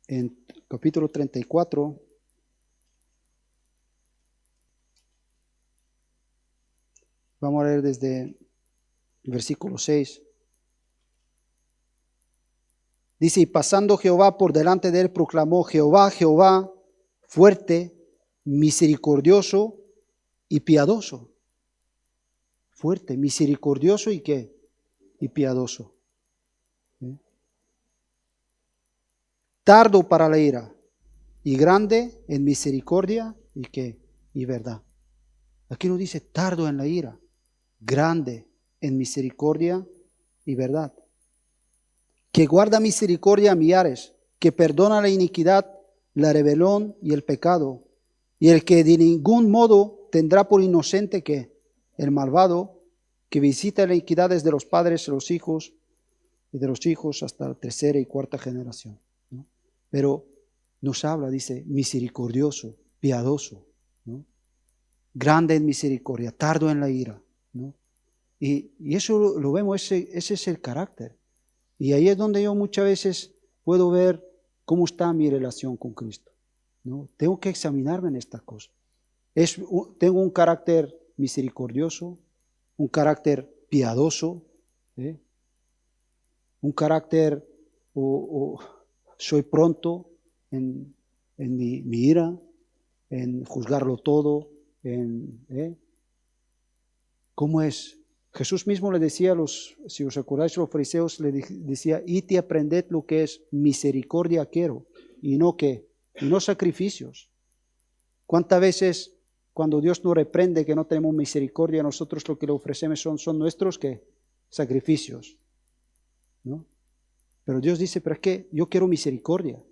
En capítulo 34, vamos a leer desde el versículo 6. Dice, y pasando Jehová por delante de él, proclamó, Jehová, Jehová, fuerte, misericordioso y piadoso. Fuerte, misericordioso y ¿qué? Y piadoso. Tardo para la ira y grande en misericordia y ¿qué? Y verdad. Aquí nos dice tardo en la ira, grande en misericordia y verdad. Que guarda misericordia a millares, que perdona la iniquidad, la rebelión y el pecado, y el que de ningún modo tendrá por inocente que el malvado, que visita las iniquidades de los padres a los hijos, y de los hijos hasta la tercera y cuarta generación, ¿no? Pero nos habla, dice, misericordioso, piadoso, ¿no? Grande en misericordia, tardo en la ira, ¿no? Y eso lo vemos, ese es el carácter. Y ahí es donde yo muchas veces puedo ver cómo está mi relación con Cristo, ¿no? Tengo que examinarme en estas cosas. Tengo un carácter misericordioso, un carácter piadoso, un carácter, soy pronto en mi ira, en juzgarlo todo, ¿cómo es? Jesús mismo le decía si os acordáis, los fariseos le decía, id y aprended lo que es misericordia quiero, y no sacrificios. ¿Cuántas veces cuando Dios nos reprende que no tenemos misericordia, nosotros lo que le ofrecemos son nuestros ¿qué? Sacrificios, ¿no? Pero Dios dice, pero es que yo quiero misericordia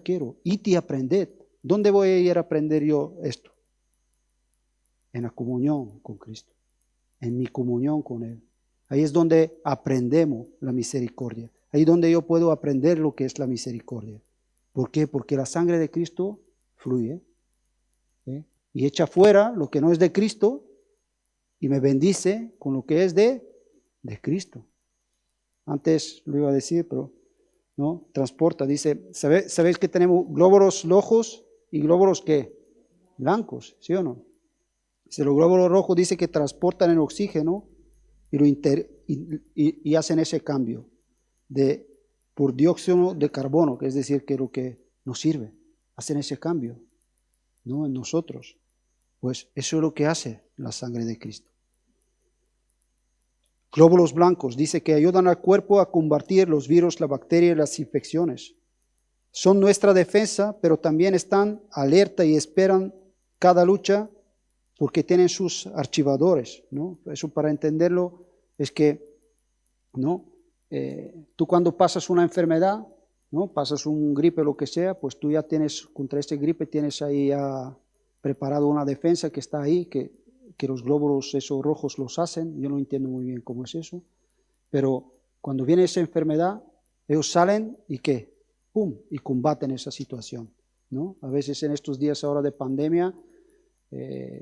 quiero, id y aprended. ¿Dónde voy a ir a aprender yo esto? En la comunión con Cristo, en mi comunión con Él. Ahí es donde aprendemos la misericordia. Ahí es donde yo puedo aprender lo que es la misericordia. ¿Por qué? Porque la sangre de Cristo fluye, y echa fuera lo que no es de Cristo y me bendice con lo que es de Cristo. Antes lo iba a decir, pero no, transporta. Dice, ¿sabéis que tenemos glóbulos rojos y glóbulos ¿qué? Blancos, ¿sí o no? Dice, los glóbulos rojos dice que transportan el oxígeno y hacen ese cambio de por dióxido de carbono, que es decir, que lo que nos sirve. Hacen ese cambio, ¿no? En nosotros. Pues eso es lo que hace la sangre de Cristo. Glóbulos blancos, dice que ayudan al cuerpo a combatir los virus, la bacteria y las infecciones. Son nuestra defensa, pero también están alerta y esperan cada lucha porque tienen sus archivadores, ¿no? Eso, para entenderlo, es que, ¿no? Tú cuando pasas una enfermedad, ¿no? Pasas un gripe, lo que sea, pues tú ya tienes, contra ese gripe tienes ahí ya preparado una defensa que está ahí, que los glóbulos esos rojos los hacen. Yo no entiendo muy bien cómo es eso, pero cuando viene esa enfermedad, ellos salen y ¿qué? ¡Pum! Y combaten esa situación, ¿no? A veces en estos días ahora de pandemia,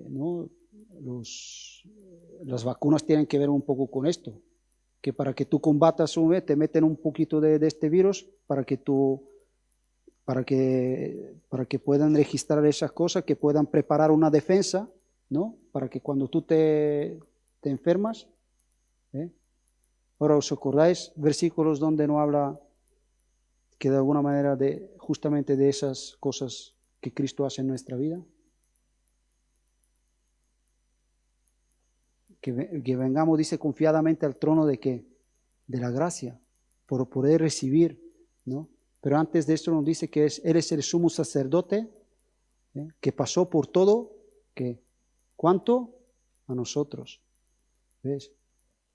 ¿no? Las vacunas tienen que ver un poco con esto, que para que tú combatas te meten un poquito de este virus para que puedan registrar esas cosas, que puedan preparar una defensa, ¿no? Para que cuando tú te enfermas, Ahora, ¿os acordáis versículos donde no habla que de alguna manera justamente de esas cosas que Cristo hace en nuestra vida? Que vengamos, dice, confiadamente al trono de ¿qué? De la gracia, por poder recibir, ¿no? Pero antes de esto nos dice que Él es el sumo sacerdote, que pasó por todo, que ¿cuánto? A nosotros. ¿Ves?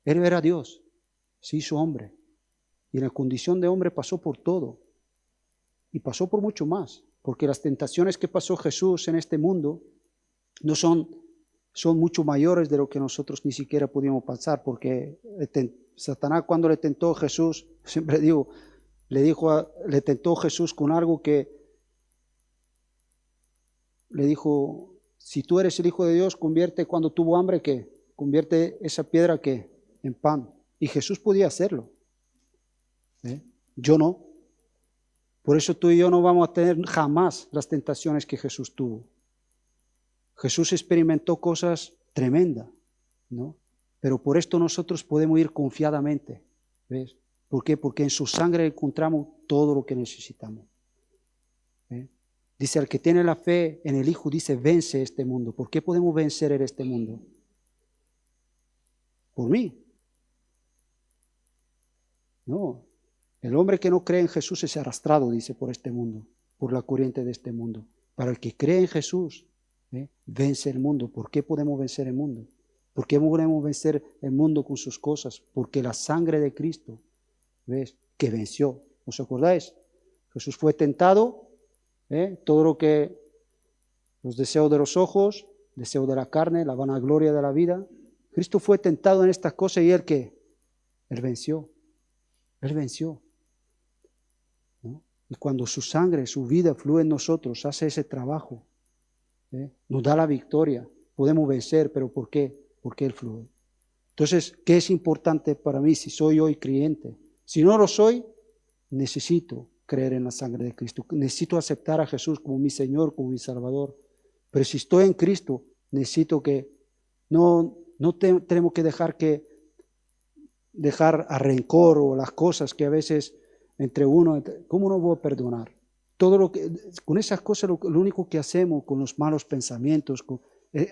Él era Dios, se hizo hombre, y en la condición de hombre pasó por todo, y pasó por mucho más, porque las tentaciones que pasó Jesús en este mundo no son mucho mayores de lo que nosotros ni siquiera pudimos pasar, porque Satanás, cuando le tentó a Jesús, siempre digo, le tentó a Jesús con algo que le dijo: si tú eres el Hijo de Dios, cuando tuvo hambre, ¿qué? Convierte esa piedra, ¿qué? En pan. Y Jesús podía hacerlo. Yo no. Por eso tú y yo no vamos a tener jamás las tentaciones que Jesús tuvo. Jesús experimentó cosas tremendas, ¿no? Pero por esto nosotros podemos ir confiadamente, ¿ves? ¿Por qué? Porque en su sangre encontramos todo lo que necesitamos. Dice, al que tiene la fe en el Hijo, dice, vence este mundo. ¿Por qué podemos vencer en este mundo? Por mí. No. El hombre que no cree en Jesús es arrastrado, dice, por este mundo, por la corriente de este mundo. Para el que cree en Jesús, vence el mundo. ¿Por qué podemos vencer el mundo? ¿Por qué podemos vencer el mundo con sus cosas? Porque la sangre de Cristo, ¿ves? Que venció. ¿Os acordáis? Jesús fue tentado, todo lo que los deseos de los ojos, deseo de la carne, la vanagloria de la vida. Cristo fue tentado en estas cosas y Él ¿qué? Él venció. Él venció. ¿No? Y cuando su sangre, su vida fluye en nosotros, hace ese trabajo, nos da la victoria. Podemos vencer, pero ¿por qué? Porque Él fluye. Entonces, ¿qué es importante para mí si soy hoy creyente? Si no lo soy, necesito creer en la sangre de Cristo. Necesito aceptar a Jesús como mi Señor, como mi Salvador. Pero si estoy en Cristo, necesito que no tenemos que dejar a rencor o las cosas que a veces entre uno, ¿cómo no voy a perdonar? Con esas cosas lo único que hacemos con los malos pensamientos,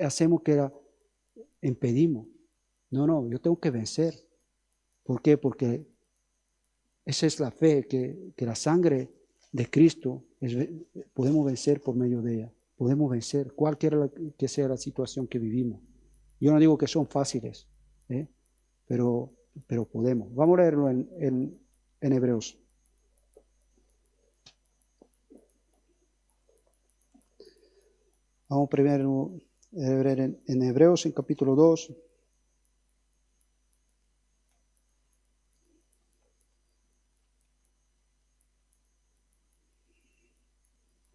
hacemos que impedimos. No, yo tengo que vencer. ¿Por qué? Porque esa es la fe, que la sangre de Cristo podemos vencer por medio de ella. Podemos vencer cualquiera que sea la situación que vivimos. Yo no digo que son fáciles, pero podemos. Vamos a leerlo en Hebreos. Vamos primero a ver en Hebreos, en capítulo 2.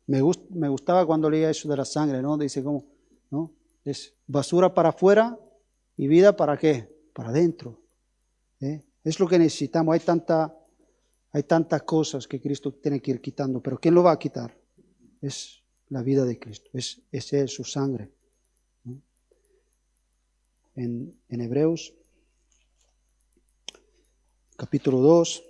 Me gustaba cuando leía eso de la sangre, ¿no? Dice cómo, ¿no? Es basura para afuera y vida para ¿qué? Para adentro. Es lo que necesitamos. Hay tantas cosas que Cristo tiene que ir quitando, pero ¿quién lo va a quitar? Es la vida de Cristo, es Él, su sangre, ¿no? En Hebreos, capítulo 2.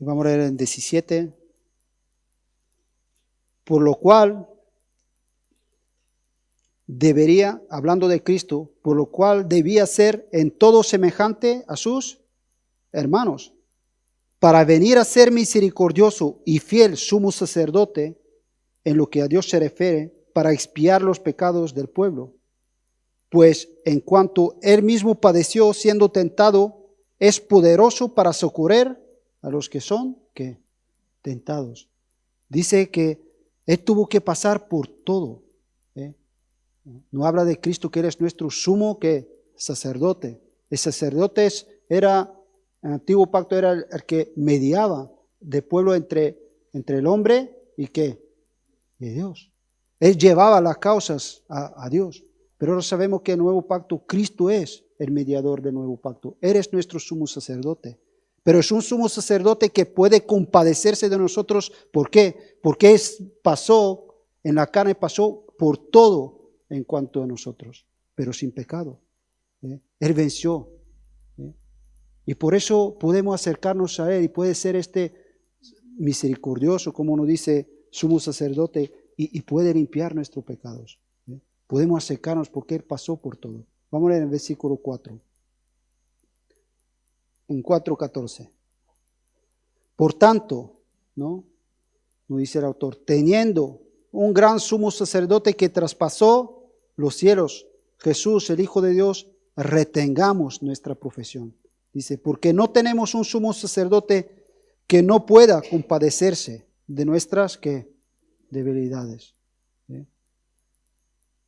Y vamos a leer en 17. Por lo cual debería, hablando de Cristo, por lo cual debía ser en todo semejante a sus hermanos, para venir a ser misericordioso y fiel sumo sacerdote en lo que a Dios se refiere, para expiar los pecados del pueblo. Pues en cuanto él mismo padeció siendo tentado, es poderoso para socorrer a los que son ¿qué? Tentados. Dice que él tuvo que pasar por todo. No habla de Cristo que eres nuestro sumo ¿qué? Sacerdote. El sacerdote era, en el antiguo pacto era el que mediaba del pueblo entre el hombre y ¿qué? Y Dios. Él llevaba las causas a Dios. Pero ahora sabemos que en el nuevo pacto Cristo es el mediador del nuevo pacto. Él es nuestro sumo sacerdote. Pero es un sumo sacerdote que puede compadecerse de nosotros. ¿Por qué? Porque pasó, en la carne pasó por todo en cuanto a nosotros, pero sin pecado. Él venció. Y por eso podemos acercarnos a Él y puede ser este misericordioso, como nos dice sumo sacerdote, y puede limpiar nuestros pecados. Podemos acercarnos porque Él pasó por todo. Vamos a leer el versículo 4. En 4:14. Por tanto, ¿no? Nos dice el autor, teniendo un gran sumo sacerdote que traspasó los cielos, Jesús, el Hijo de Dios, retengamos nuestra profesión. Dice, porque no tenemos un sumo sacerdote que no pueda compadecerse de nuestras ¿qué? Debilidades.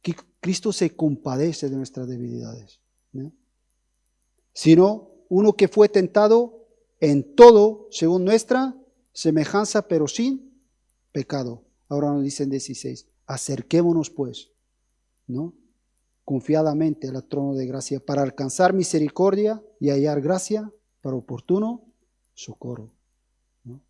Que Cristo se compadece de nuestras debilidades. Sino uno que fue tentado en todo según nuestra semejanza, pero sin pecado. Ahora nos dicen 16, acerquémonos pues, ¿no? Confiadamente al trono de gracia para alcanzar misericordia y hallar gracia para oportuno socorro. ¿No?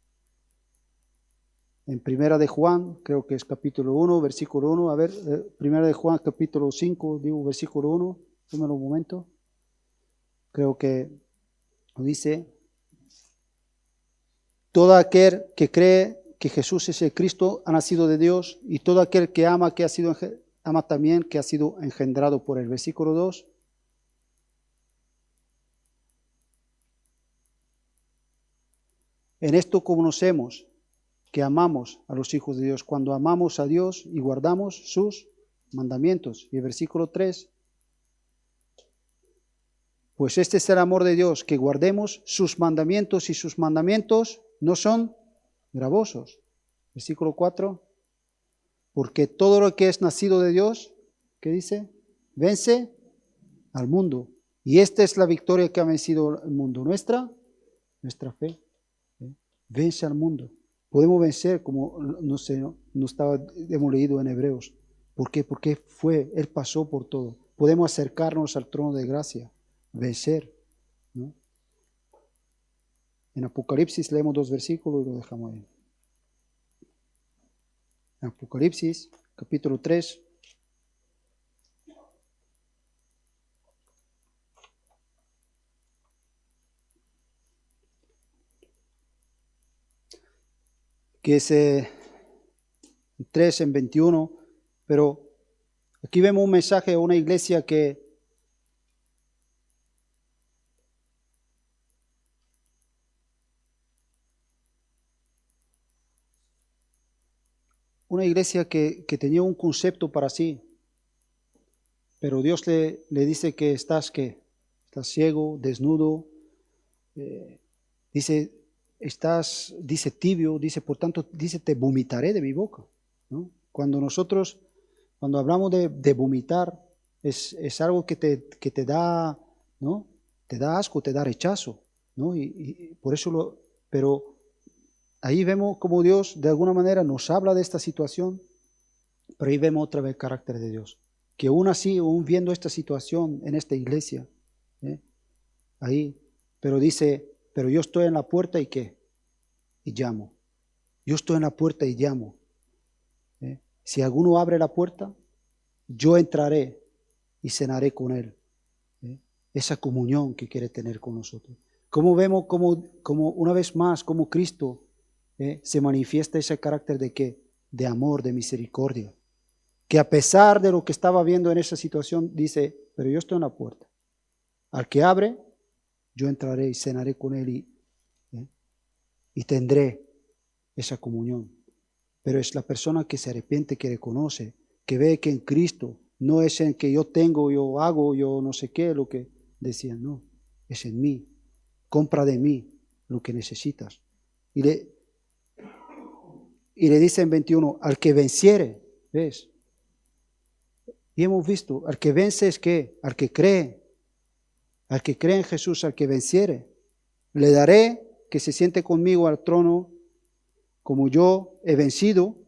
En Primera de Juan, creo que es capítulo 1, versículo 1, a ver, Primera de Juan capítulo 5, digo versículo 1, tómalo un momento. Creo que dice, todo aquel que cree que Jesús es el Cristo ha nacido de Dios, y todo aquel que ama ama también que ha sido engendrado por él. Versículo 2. En esto conocemos que amamos a los hijos de Dios, cuando amamos a Dios y guardamos sus mandamientos. Y el versículo 3. Pues este es el amor de Dios, que guardemos sus mandamientos, y sus mandamientos no son gravosos. Versículo 4. Porque todo lo que es nacido de Dios, ¿qué dice? Vence al mundo. Y esta es la victoria que ha vencido el mundo. Nuestra fe. Vence al mundo. Podemos vencer, como hemos leído en Hebreos. ¿Por qué? Porque Él pasó por todo. Podemos acercarnos al trono de gracia. Vencer. ¿No? En Apocalipsis leemos 2 versículos y lo dejamos ahí. En Apocalipsis, capítulo 3. Que es 3 en 21, pero aquí vemos un mensaje a una iglesia que tenía un concepto para sí, pero Dios le dice que estás ciego, desnudo, dice tibio, dice, por tanto, dice, te vomitaré de mi boca, ¿no? Cuando hablamos de vomitar, es algo que te da, ¿no? Te da asco, te da rechazo, ¿no? Y por eso pero ahí vemos cómo Dios de alguna manera nos habla de esta situación, pero ahí vemos otra vez el carácter de Dios. Que aún así, aún viendo esta situación en esta iglesia, ahí, pero dice, pero yo estoy en la puerta y ¿qué? Y llamo. Yo estoy en la puerta y llamo. Si alguno abre la puerta, yo entraré y cenaré con él. Esa comunión que quiere tener con nosotros. ¿Cómo vemos como una vez más, como Cristo se manifiesta ese carácter de qué? De amor, de misericordia. Que a pesar de lo que estaba viendo en esa situación, dice, pero yo estoy en la puerta. Al que abre, yo entraré y cenaré con él y tendré esa comunión. Pero es la persona que se arrepiente, que reconoce, que ve que en Cristo no es en que yo tengo, yo hago, yo no sé qué, lo que decían, no, es en mí. Compra de mí lo que necesitas. Y le dice en 21, al que venciere, ¿ves? Y hemos visto, al que vence es que, al que cree en Jesús, al que venciere, le daré que se siente conmigo al trono como yo he vencido.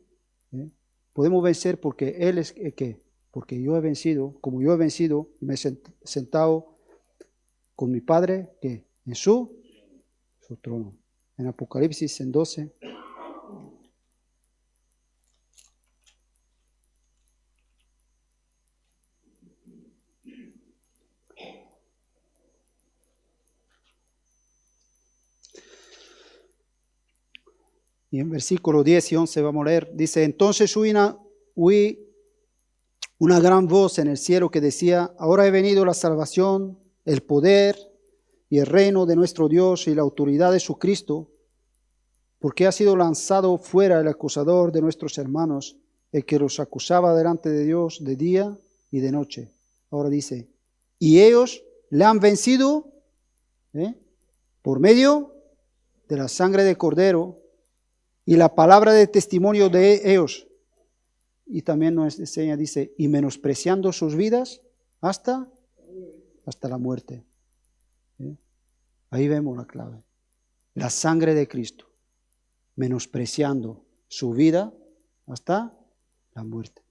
Podemos vencer porque Él es que, porque yo he vencido, como yo he vencido, me he sentado con mi Padre que en su trono. En Apocalipsis en 12. Y en versículos 10 y 11 vamos a leer, dice, entonces oí una gran voz en el cielo que decía, ahora he venido la salvación, el poder y el reino de nuestro Dios y la autoridad de su Cristo, porque ha sido lanzado fuera el acusador de nuestros hermanos, el que los acusaba delante de Dios de día y de noche. Ahora dice, y ellos le han vencido por medio de la sangre del Cordero y la palabra de testimonio de ellos. Y también nos enseña, dice, y menospreciando sus vidas hasta la muerte. Ahí vemos la clave. La sangre de Cristo, menospreciando su vida hasta la muerte.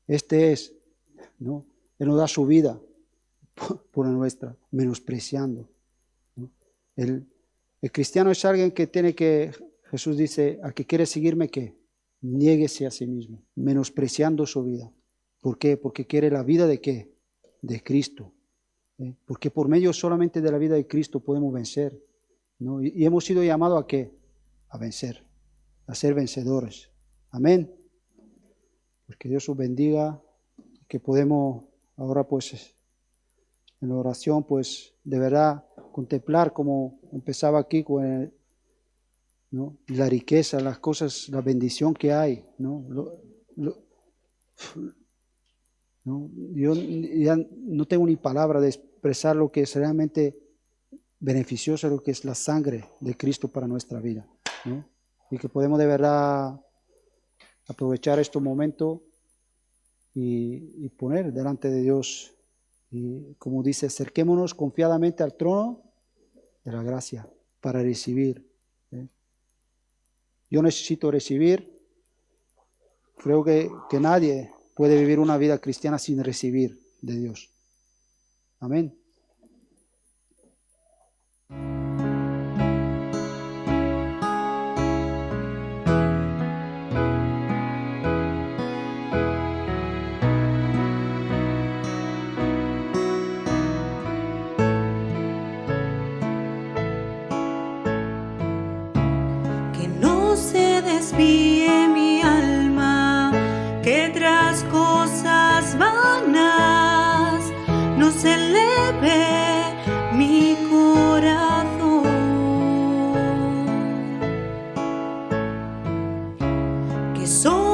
Este es, ¿no? Él nos da su vida por la nuestra, menospreciando, ¿no? El cristiano es alguien que tiene que, Jesús dice, al que quiere seguirme, que niéguese a sí mismo, menospreciando su vida. ¿Por qué? Porque quiere la vida de ¿qué? De Cristo. Porque por medio solamente de la vida de Cristo podemos vencer, ¿no? Y hemos sido llamados ¿a qué? A vencer, a ser vencedores. Amén. Porque Dios os bendiga, que podemos ahora pues en la oración pues de verdad contemplar como empezaba aquí con el, ¿no? La riqueza, las cosas, la bendición que hay, ¿no? ¿No? Yo ya no tengo ni palabra de expresar lo que es realmente beneficioso, lo que es la sangre de Cristo para nuestra vida, ¿no? Y que podemos de verdad aprovechar este momento y poner delante de Dios, y como dice, acerquémonos confiadamente al trono de la gracia para recibir. Yo necesito recibir. Creo que nadie puede vivir una vida cristiana sin recibir de Dios. Amén. Que no se desvíe mi alma, que tras cosas vanas no se eleve mi corazón. Que soy